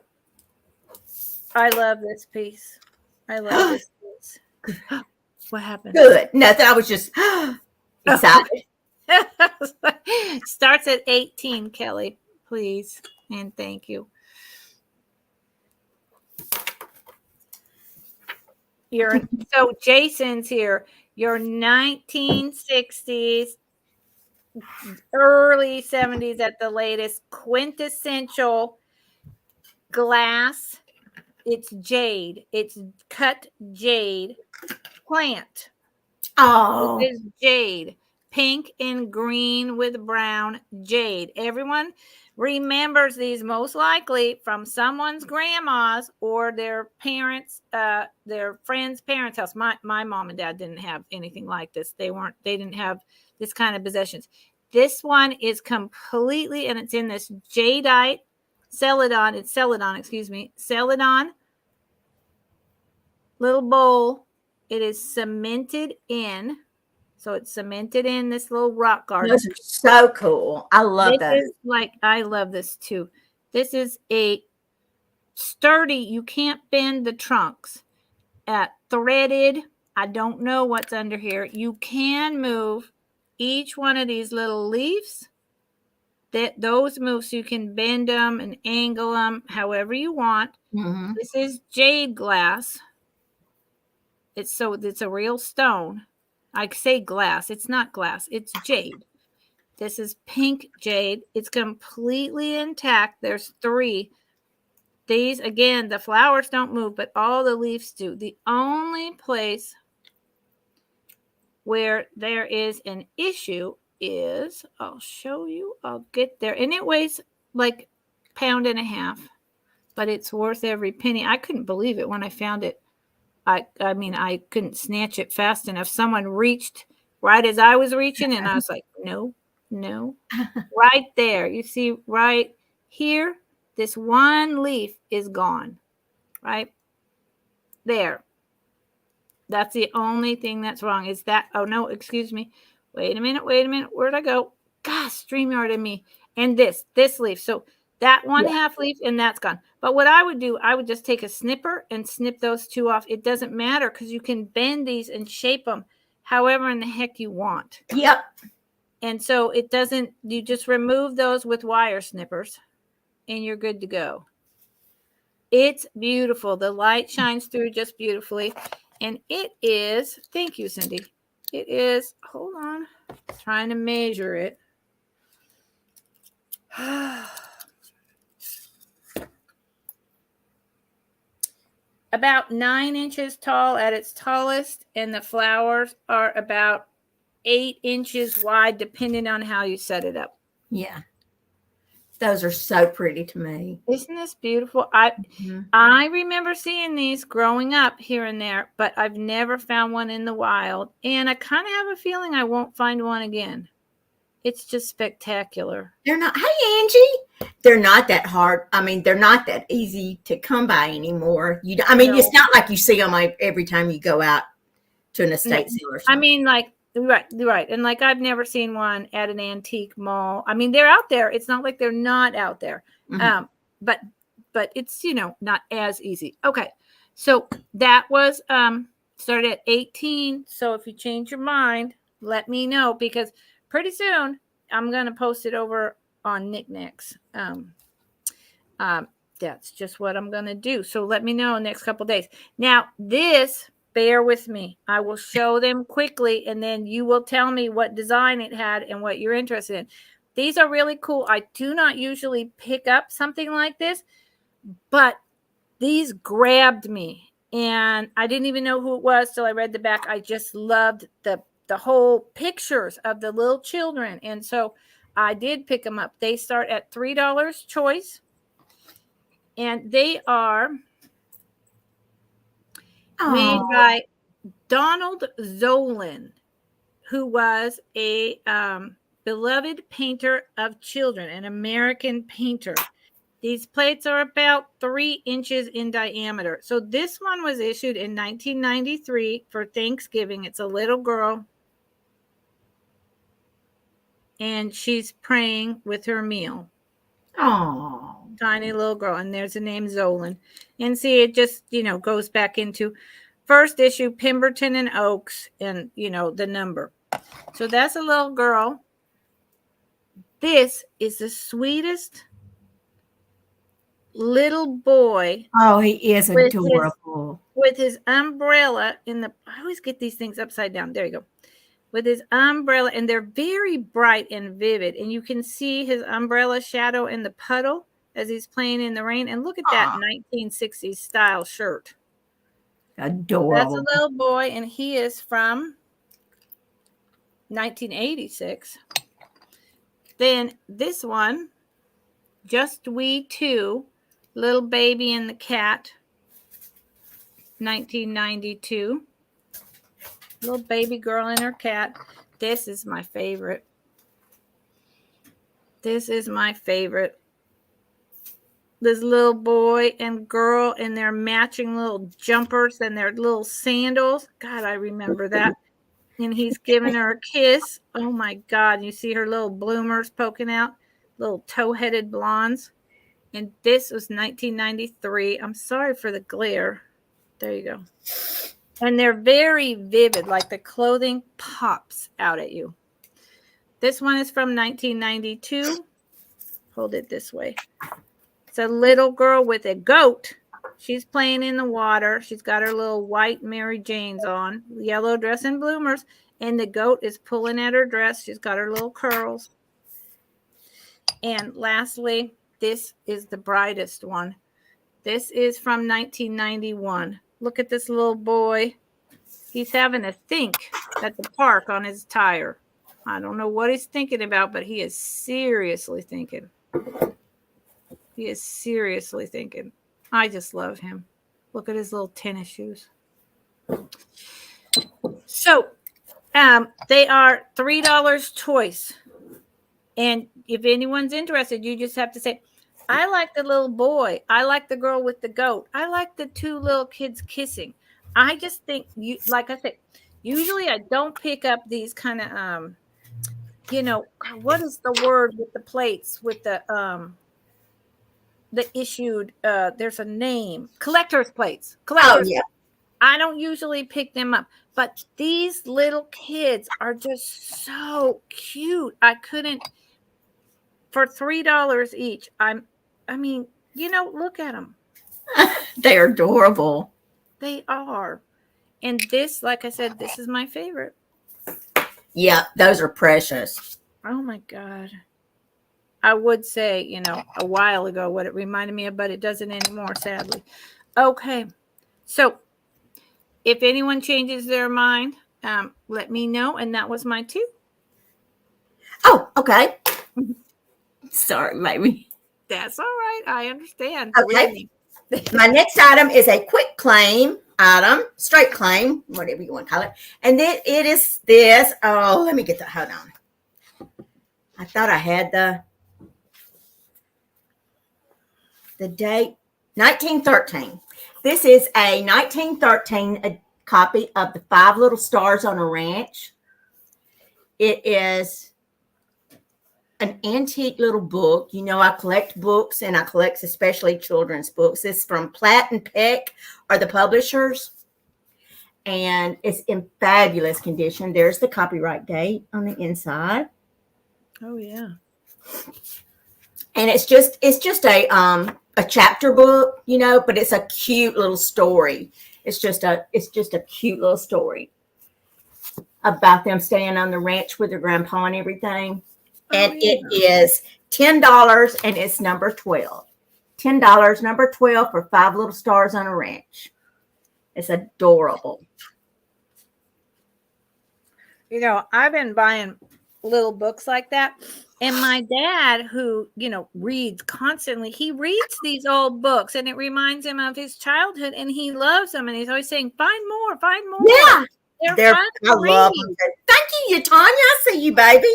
I love this piece. I love this piece. What happened? Good. Nothing. I was just excited. Starts at 18, Kelly, please. And thank you. So Jason's here. Your 1960s, early 70s at the latest, quintessential glass. It's jade. It's cut jade plant. Oh. It is jade. Pink and green with brown jade. Everyone remembers these most likely from someone's grandma's or their parents, their friend's parents' house. My mom and dad didn't have anything like this. They didn't have this kind of possessions. This one is completely, and it's in this jadeite celadon little bowl. It is cemented in. So it's cemented in this little rock garden. Those are so cool. I love that. I love this too. This is a sturdy, you can't bend the trunks. Threaded. I don't know what's under here. You can move each one of these little leaves. Those move so you can bend them and angle them however you want. Mm-hmm. This is jade glass. It's a real stone. I say glass. It's not glass. It's jade. This is pink jade. It's completely intact. There's 3 these, again, the flowers don't move, but all the leaves do. The only place where there is an issue is, I'll show you, I'll get there. And it weighs like a pound and a half, but it's worth every penny. I couldn't believe it when I found it. I mean, I couldn't snatch it fast enough. Someone reached right as I was reaching, and I was like, no, right there. You see right here, this one leaf is gone, right there. That's the only thing that's wrong is that. Oh, no, excuse me. Wait a minute. Where'd I go? Gosh, StreamYard and me. And this leaf. So that one half leaf, and that's gone. But what I would do, I would just take a snipper and snip those two off. It doesn't matter because you can bend these and shape them however in the heck you want. Yep. And so it doesn't, you just remove those with wire snippers and you're good to go. It's beautiful. The light shines through just beautifully. And it is, thank you, Cindy. It is, hold on, trying to measure it. About 9 inches tall at its tallest, and the flowers are about 8 inches wide, depending on how you set it up. Yeah. Those are so pretty to me. Isn't this beautiful? I remember seeing these growing up here and there, but I've never found one in the wild. And I kind of have a feeling I won't find one again. It's just spectacular. They're not, hey, Angie, they're not that hard. I mean, they're not that easy to come by anymore. It's not like you see them every time you go out to an estate sale or something. I mean, like, right. And like, I've never seen one at an antique mall. I mean, they're out there. It's not like they're not out there. Mm-hmm. But it's, not as easy. Okay. So that was, started at 18. So if you change your mind, let me know, because pretty soon I'm going to post it over on Knickknacks. That's just what I'm going to do. So let me know in the next couple of days. Now this, bear with me. I will show them quickly, and then you will tell me what design it had and what you're interested in. These are really cool. I do not usually pick up something like this, but these grabbed me, and I didn't even know who it was till I read the back. I just loved the whole pictures of the little children, and so I did pick them up. They start at $3 choice, and they are made by Donald Zolan, who was a beloved painter of children, an American painter. These plates are about 3 inches in diameter. So this one was issued in 1993 for Thanksgiving. It's a little girl, and she's praying with her meal. Oh, tiny little girl. And there's the name Zolan. And see, it just, goes back into first issue, Pemberton and Oaks, and, the number. So that's a little girl. This is the sweetest little boy. Oh, he is adorable. With his umbrella I always get these things upside down. There you go. With his umbrella, and they're very bright and vivid. And you can see his umbrella shadow in the puddle as he's playing in the rain. And look at that 1960s style shirt. Adorable. That's a little boy, and he is from 1986. Then this one, Just We Two, Little Baby and the Cat, 1992. Little baby girl and her cat. This is my favorite. This little boy and girl in their matching little jumpers and their little sandals. God, I remember that. And he's giving her a kiss. Oh my God. You see her little bloomers poking out, little toe-headed blondes. And this was 1993. I'm sorry for the glare. There you go. And they're very vivid, like the clothing pops out at you. This one is from 1992. Hold it this way. It's a little girl with a goat. She's playing in the water. She's got her little white Mary Janes on, yellow dress and bloomers, and the goat is pulling at her dress. She's got her little curls. And lastly, this is the brightest one. This is from 1991. Look at this little boy. He's having a think at the park on his tire. I don't know what he's thinking about, but he is seriously thinking. He is seriously thinking. I just love him. Look at his little tennis shoes. So, they are $3 choice. And if anyone's interested, you just have to say, I like the little boy. I like the girl with the goat. I like the two little kids kissing. I just think you, like I said, usually I don't pick up these kind of, what is the word with the plates with the issued, there's a name, collector's plates. Oh, yeah. I don't usually pick them up, but these little kids are just so cute. I couldn't, for $3 each. Look at them. They're adorable. They are. And this, like I said, this is my favorite. Yeah, those are precious. Oh my God. I would say, a while ago what it reminded me of, but it doesn't anymore, sadly. Okay. So if anyone changes their mind, let me know. And that was my 2. Oh, okay. Sorry, baby. That's all right. I understand. Okay. My next item is a quick claim item, straight claim, whatever you want to call it. And then it is this. Oh, let me get that. Hold on. I thought I had the date, 1913. This is a 1913 copy of the 5 Little Stars on a Ranch. It is an antique little book. I collect books, and I collect especially children's books. It's from Platt and Peck, are the publishers, and it's in fabulous condition. There's the copyright date on the inside. Oh yeah. And it's just a chapter book, but it's a cute little story. It's just a cute little story about them staying on the ranch with their grandpa and everything. And it is $10, and it's number 12. $10, number 12 for 5 Little Stars on a Ranch. It's adorable. I've been buying little books like that. And my dad, who, reads constantly, he reads these old books, and it reminds him of his childhood, and he loves them. And he's always saying, find more, find more. Yeah. They're fun to I love them. Thank you, Tanya. I see you, baby.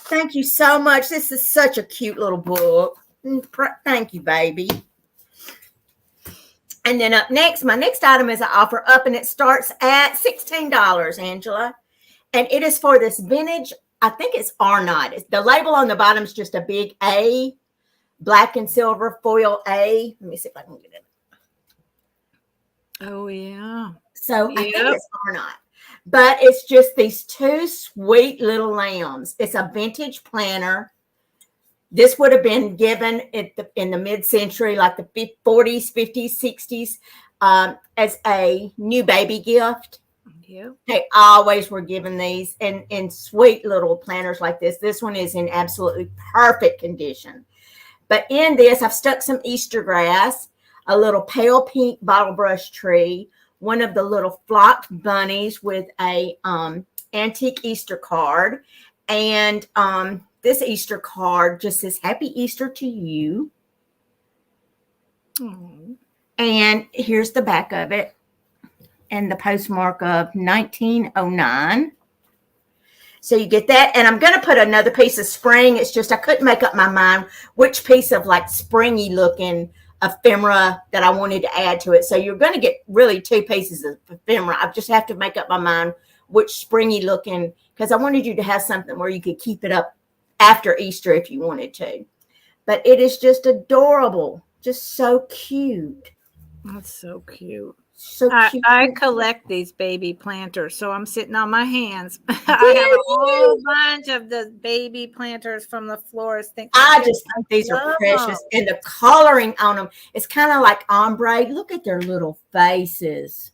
Thank you so much. This is such a cute little book. Thank you, baby. And then up next, my next item is an offer up, and it starts at $16, Angela. And it is for this vintage, I think it's Arnott. The label on the bottom is just a big A, black and silver foil A. Let me see if I can get it. Oh, yeah. So I think it's Arnott. But it's just these 2 sweet little lambs. It's a vintage planner. This would have been given in the mid-century, like the 40s, 50s, 60s, as a new baby gift. Yep. They always were given these in sweet little planners like this. This one is in absolutely perfect condition. But in this, I've stuck some Easter grass, a little pale pink bottle brush tree, one of the little flocked bunnies with a antique Easter card. And this Easter card just says, Happy Easter to you. Aww. And here's the back of it. And the postmark of 1909. So you get that. And I'm going to put another piece of spring. It's just I couldn't make up my mind which piece of like springy looking ephemera that I wanted to add to it. So you're going to get really 2 pieces of ephemera. I just have to make up my mind which springy looking, because I wanted you to have something where you could keep it up after Easter if you wanted to. But it is just adorable. Just so cute. That's so cute. So cute. I collect these baby planters, so I'm sitting on my hands. I have a whole bunch of the baby planters from the florist. I just think these are precious, and the coloring on them is kind of like ombre. Look at their little faces.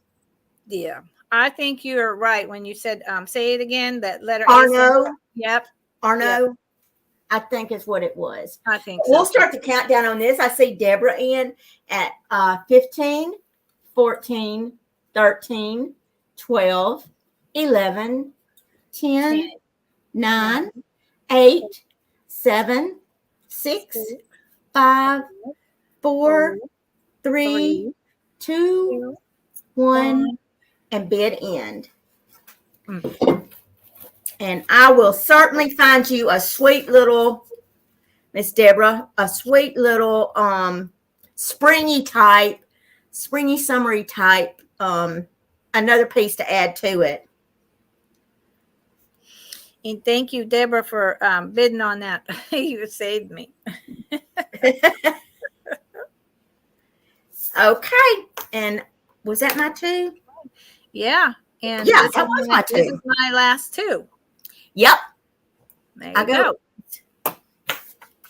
Yeah, I think you're right when you said, say it again, that letter Arnaud. Yep. Arnaud. Yep. I think is what it was. I think so. We'll start the countdown on this. I see Deborah in at 15, 14, 13, 12, 11, 10, 9, 8, 7, 6, 5, 4, 3, 2, 1, and bid end. And I will certainly find you a sweet little, Miss Deborah, a sweet little springy, summery type, another piece to add to it. And thank you, Deborah, for bidding on that. You saved me. Okay. And was that my two? Yeah. And yeah, that was my two. This is my last two. Yep. There you go.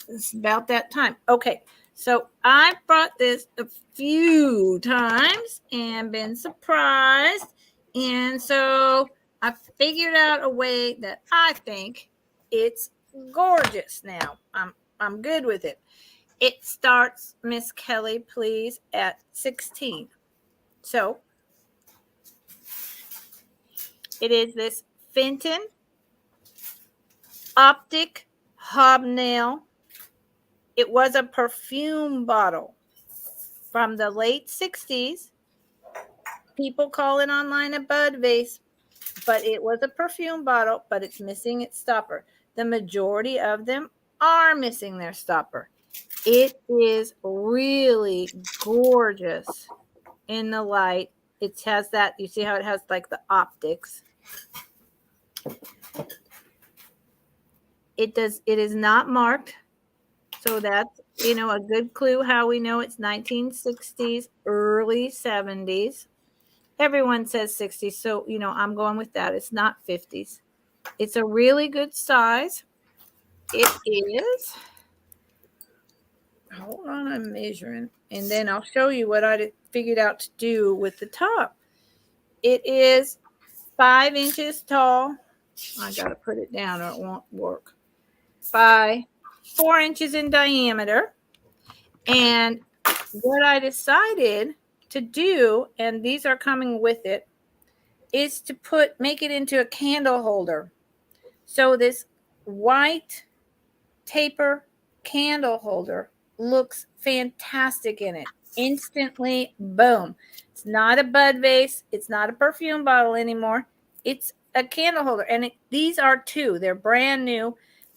It's about that time. Okay. So I brought this a few times and been surprised. And so I figured out a way that I think it's gorgeous now. I'm good with it. It starts, Miss Kelly, please, at 16. So it is this Fenton optic hobnail. It was a perfume bottle from the late 60s. People call it online a bud vase, but it was a perfume bottle, but it's missing its stopper. The majority of them are missing their stopper. It is really gorgeous in the light. It has that, you see how it has like the optics. It is not marked. So that's, a good clue how we know it's 1960s, early 70s. Everyone says 60s, so, I'm going with that. It's not 50s. It's a really good size. It is, hold on, I'm measuring, and then I'll show you what I figured out to do with the top. It is 5 inches tall. I got to put it down or it won't work. By 4 inches in diameter. And what I decided to do, and these are coming with it, is to make it into a candle holder. So this white taper candle holder looks fantastic in it. Instantly, boom. It's not a bud vase. It's not a perfume bottle anymore. It's a candle holder. And these are two. They're brand new.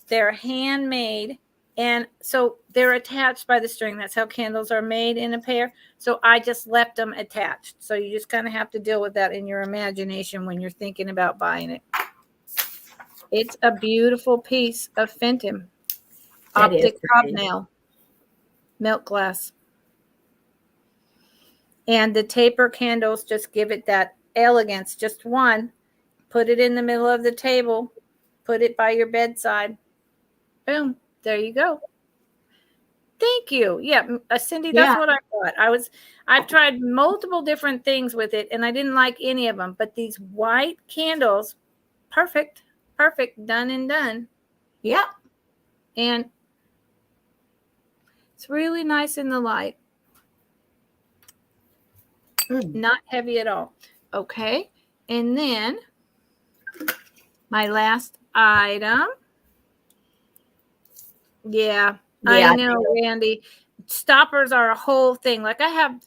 They're handmade. And so they're attached by the string. That's how candles are made in a pair. So I just left them attached. So you just kind of have to deal with that in your imagination when you're thinking about buying it. It's a beautiful piece of Fenton. Optic hobnail. Milk glass. And the taper candles just give it that elegance. Just one. Put it in the middle of the table. Put it by your bedside. Boom. There you go. Thank you. Yeah, Cindy, that's what I thought. I've tried multiple different things with it, and I didn't like any of them. But these white candles, perfect, done and done. Yep. And it's really nice in the light. Not heavy at all. Okay. And then my last item. Yeah, I know, Randy. Stoppers are a whole thing. Like I have,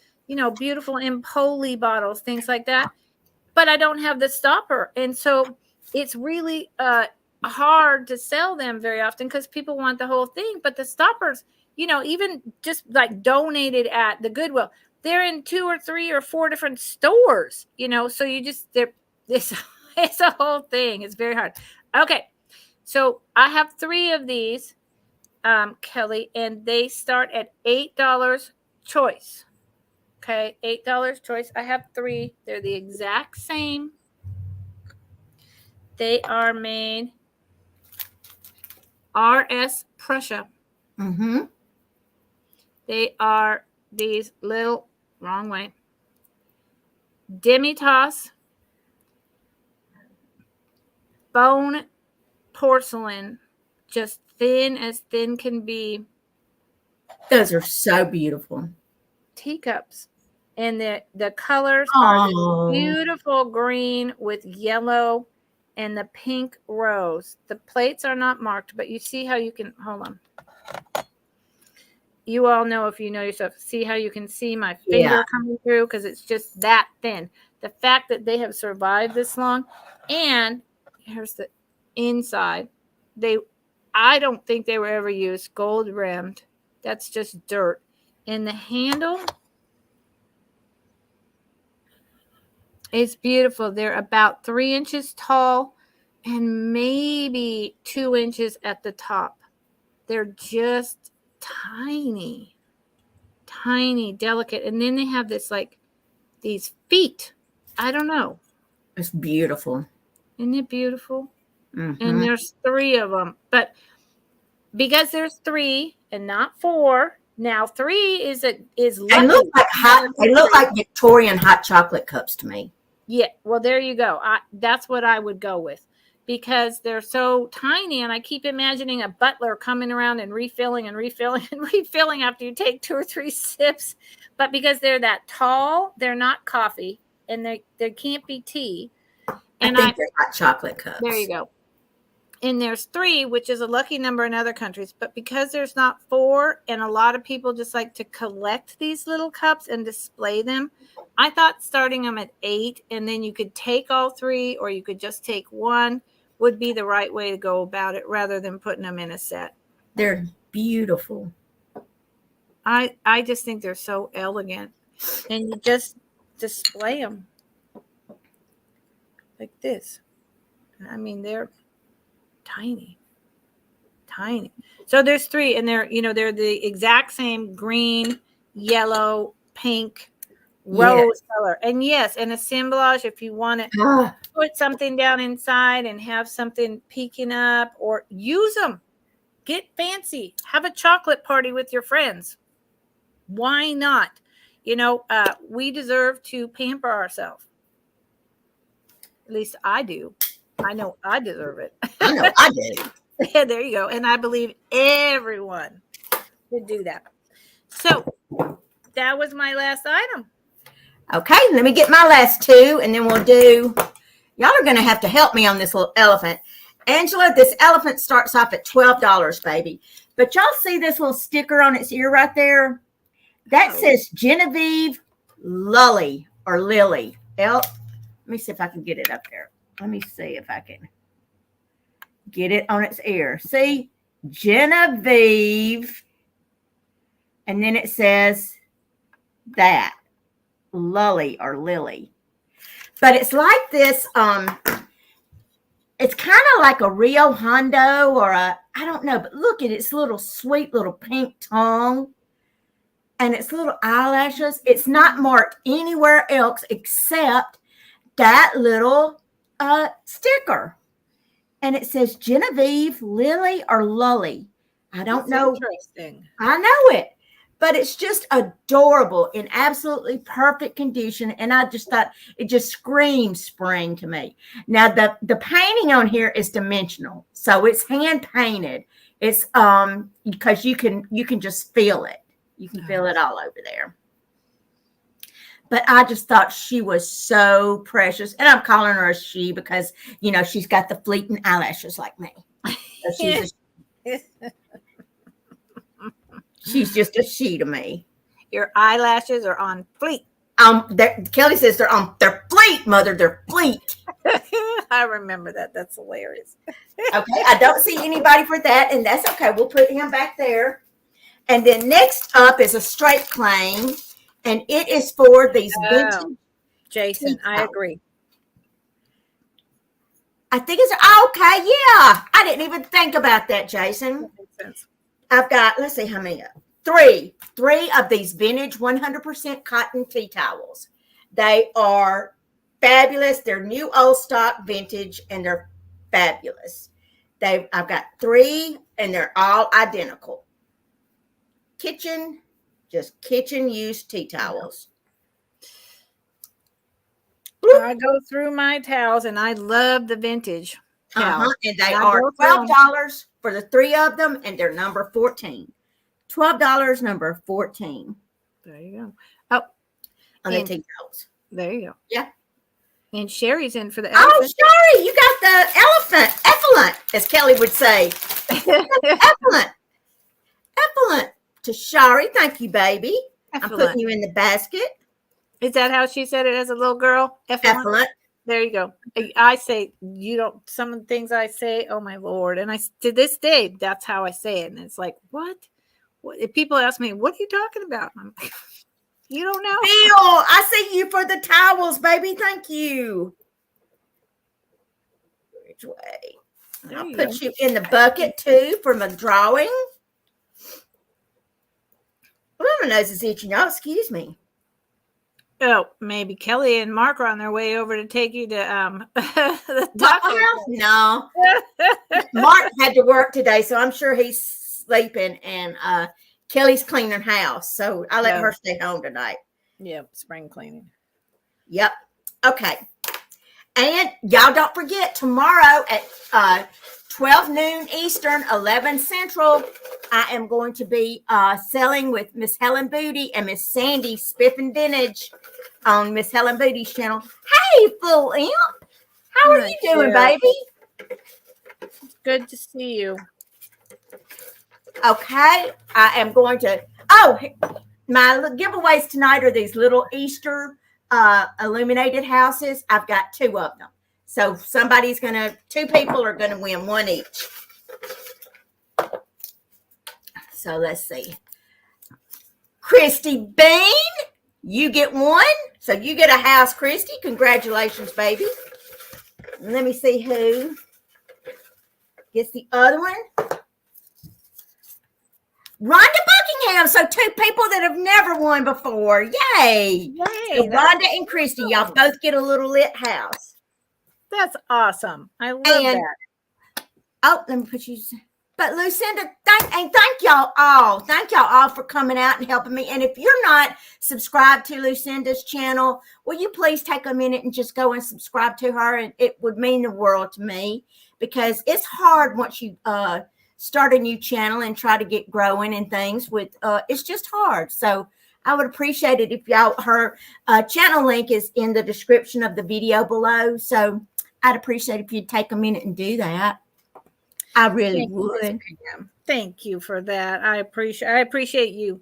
beautiful Empoli bottles, things like that, but I don't have the stopper. And so it's really hard to sell them very often because people want the whole thing. But the stoppers, even just like donated at the Goodwill, they're in 2 or 3 or 4 different stores, so it's a whole thing. It's very hard. Okay. So I have 3 of these. Kelly, and they start at $8 choice. Okay, $8 choice. I have 3. They're the exact same. They are made RS Prussia. They are these little, wrong way, Demi-Tasse bone porcelain just thin as thin can be. Those are so beautiful. Teacups. And the colors are this Oh, beautiful green with yellow and the pink rose. The plates are not marked, but you see how you can, hold on. You all know, if you know yourself, see how you can see my finger coming through, because it's just that thin. The fact that they have survived this long, and here's the inside. I don't think they were ever used. Gold rimmed. That's just dirt. And the handle is beautiful. They're about 3 inches tall and maybe 2 inches at the top. They're just tiny, delicate. And then they have this, like, these feet. I don't know. it's beautiful. Isn't it beautiful? Mm-hmm. And there's 3 of them. But because there's 3 and not 4, now 3 is lucky. They look like Victorian hot chocolate cups to me. Yeah, well, there you go. That's what I would go with, because they're so tiny, and I keep imagining a butler coming around and refilling and refilling and refilling after you take 2 or 3 sips. But because they're that tall, they're not coffee, and they can't be tea. And I think they're hot chocolate cups. There you go. And there's 3, which is a lucky number in other countries. But because there's not 4, and a lot of people just like to collect these little cups and display them, I thought starting them at 8, and then you could take all 3, or you could just take 1, would be the right way to go about it, rather than putting them in a set. They're beautiful. I just think they're so elegant. And you just display them like this. I mean, they're tiny. So there's 3, and they're the exact same green, yellow, pink, rose color. And yes, an assemblage, if you want to put something down inside and have something peeking up, or use them. Get fancy. Have a chocolate party with your friends. Why not? We deserve to pamper ourselves. At least I do. I know I deserve it. I know I do. Yeah, there you go. And I believe everyone should do that. So that was my last item. Okay, let me get my last 2, and then we'll do. Y'all are going to have to help me on this little elephant. Angela, this elephant starts off at $12, baby. But y'all see this little sticker on its ear right there? That says Genevieve Lully or Lily. Let me see if I can get it up there. Let me see if I can get it on its ear. See? Genevieve. And then it says that. Lully or Lily. But it's like this, it's kind of like a Rio Hondo or I don't know, but look at its little sweet little pink tongue and its little eyelashes. It's not marked anywhere else except that little sticker. And it says Genevieve, Lily, or Lully. I don't know. Interesting. I know it. But it's just adorable, in absolutely perfect condition. And I just thought it just screams spring to me. Now, the painting on here is dimensional. So it's hand painted. It's because you can just feel it. You can feel it all over there. But I just thought she was so precious. And I'm calling her a she because, she's got the fleeting eyelashes like me. So she's just a she to me. Your eyelashes are on fleek. Kelly says they're fleet, mother. They're fleet. I remember that. That's hilarious. Okay, I don't see anybody for that, and that's okay. We'll put him back there. And then next up is a straight claim, and it is for these vintage. Jason, I agree. I think it's okay. Yeah, I didn't even think about that, Jason. That makes sense. I've got, let's see how many. Three of these vintage 100% cotton tea towels. They are fabulous. They're new old stock vintage, and they're fabulous. I've got 3, and they're all identical. Kitchen used tea towels. I go through my towels, and I love the vintage. And they are $12 for the 3 of them, and they're number 14. $12, number 14. There you go. Oh, on the tea towels. There you go. Yeah. And Sherry's in for the elephant. Oh, Sherry, you got the elephant. Effluent, as Kelly would say. Effluent. Effluent to Sherry. Thank you, baby. Effluent. I'm putting you in the basket. Is that how she said it as a little girl? Effluent. There you go. I say, you don't, some of the things I say, oh my Lord. And to this day, that's how I say it. And it's like, what? If people ask me, what are you talking about? I'm like, you don't know. Bill, I see you for the towels, baby. Thank you. Which way? I'll put you in the bucket too for my drawing. Well, my nose is itching. Y'all excuse me. Oh, maybe Kelly and Mark are on their way over to take you to the taco house. No, Mark had to work today, so I'm sure he's sleeping. And Kelly's cleaning house, so I let her stay home tonight. Yep, spring cleaning. Yep. Okay. And y'all don't forget, tomorrow at 12 noon Eastern, 11 Central, I am going to be selling with Miss Helen Booty and Miss Sandy Spiffin Vintage on Miss Helen Booty's channel. Hey, Full Imp. How are you doing, baby? Good to see you. Okay. I am going to, my giveaways tonight are these little Easter illuminated houses. I've got 2 of them. So somebody's 2 people are going to win 1 each. So let's see. Christy Bean, you get 1. So you get a house, Christy. Congratulations, baby. Let me see who gets the other one. Rhonda Buckingham. So 2 people that have never won before. Yay. So Rhonda and Christy, y'all both get a little lit house. That's awesome. I love that. Oh, let me put you. But Lucinda, thank y'all all. Thank y'all all for coming out and helping me. And if you're not subscribed to Lucinda's channel, will you please take a minute and just go and subscribe to her? And it would mean the world to me, because it's hard once you start a new channel and try to get growing and things with. It's just hard. So I would appreciate it if y'all, her channel link is in the description of the video below. So I'd appreciate if you'd take a minute and do that. I really would. Thank you for that. I appreciate you.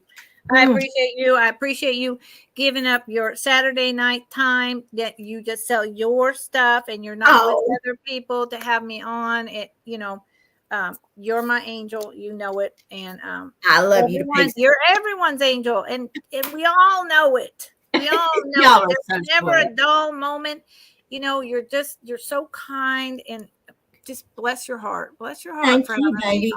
I appreciate you. I appreciate you giving up your Saturday night time that you just sell your stuff and you're not with other people to have me on. It, you're my angel. You know it. And I love you. You're everyone's angel. And we all know it. We all know it. There's never a dull moment. You're so kind and just bless your heart. Bless your heart. Thank you, baby.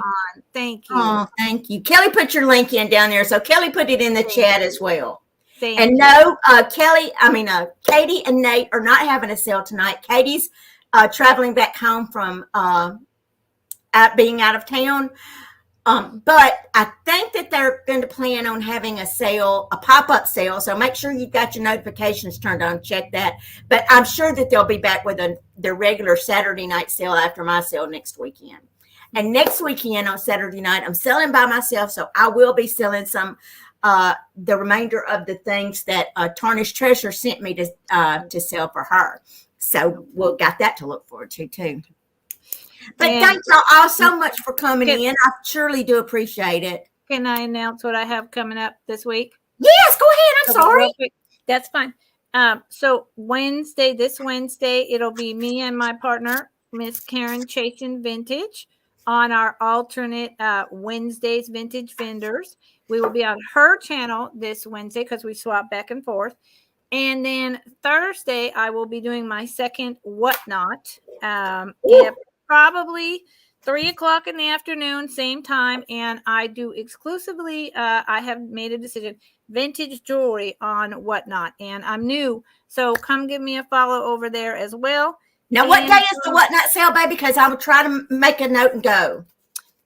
Thank you. Oh, thank you. Kelly put your link in down there. So Kelly put it in the chat as well. Thank you. No, Katie and Nate are not having a sale tonight. Katie's traveling back home from being out of town. But I think that they're going to plan on having a sale, a pop-up sale. So make sure you've got your notifications turned on. Check that. But I'm sure that they'll be back with their regular Saturday night sale after my sale next weekend. And next weekend on Saturday night, I'm selling by myself. So I will be selling some, the remainder of the things that Tarnished Treasures sent me to sell for her. So we'll got that to look forward to too. But thank y'all all so much for coming in. I surely do appreciate it. Can I announce what I have coming up this week? Yes, go ahead. I'm sorry. That's fine. So this Wednesday, it'll be me and my partner, Miss Karen Chasing Vintage, on our alternate Wednesdays Vintage Vendors. We will be on her channel this Wednesday because we swap back and forth. And then Thursday, I will be doing my second Whatnot. Probably 3:00 in the afternoon, same time. And I do exclusively, I have made a decision, vintage jewelry on Whatnot. And I'm new. So come give me a follow over there as well. Now, what day is the Whatnot sale, baby? Because I will try to make a note and go.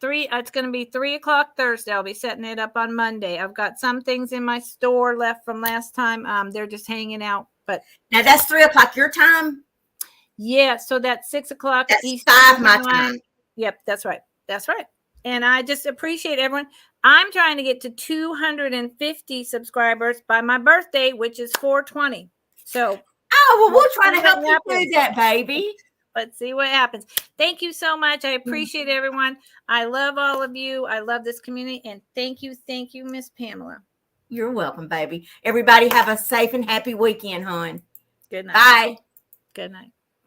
It's going to be 3:00 Thursday. I'll be setting it up on Monday. I've got some things in my store left from last time. They're just hanging out. But now that's 3:00 your time. Yeah, so that's 6 o'clock That's Eastern 5 my time. Yep, that's right. That's right. And I just appreciate everyone. I'm trying to get to 250 subscribers by my birthday, which is 4/20. So, oh, well, we'll try to see what help you happens. do that, baby. Let's see what happens. Thank you so much. I appreciate everyone. I love all of you. I love this community. And thank you, Miss Pamela. You're welcome, baby. Everybody have a safe and happy weekend, hon. Good night. Bye. Good night.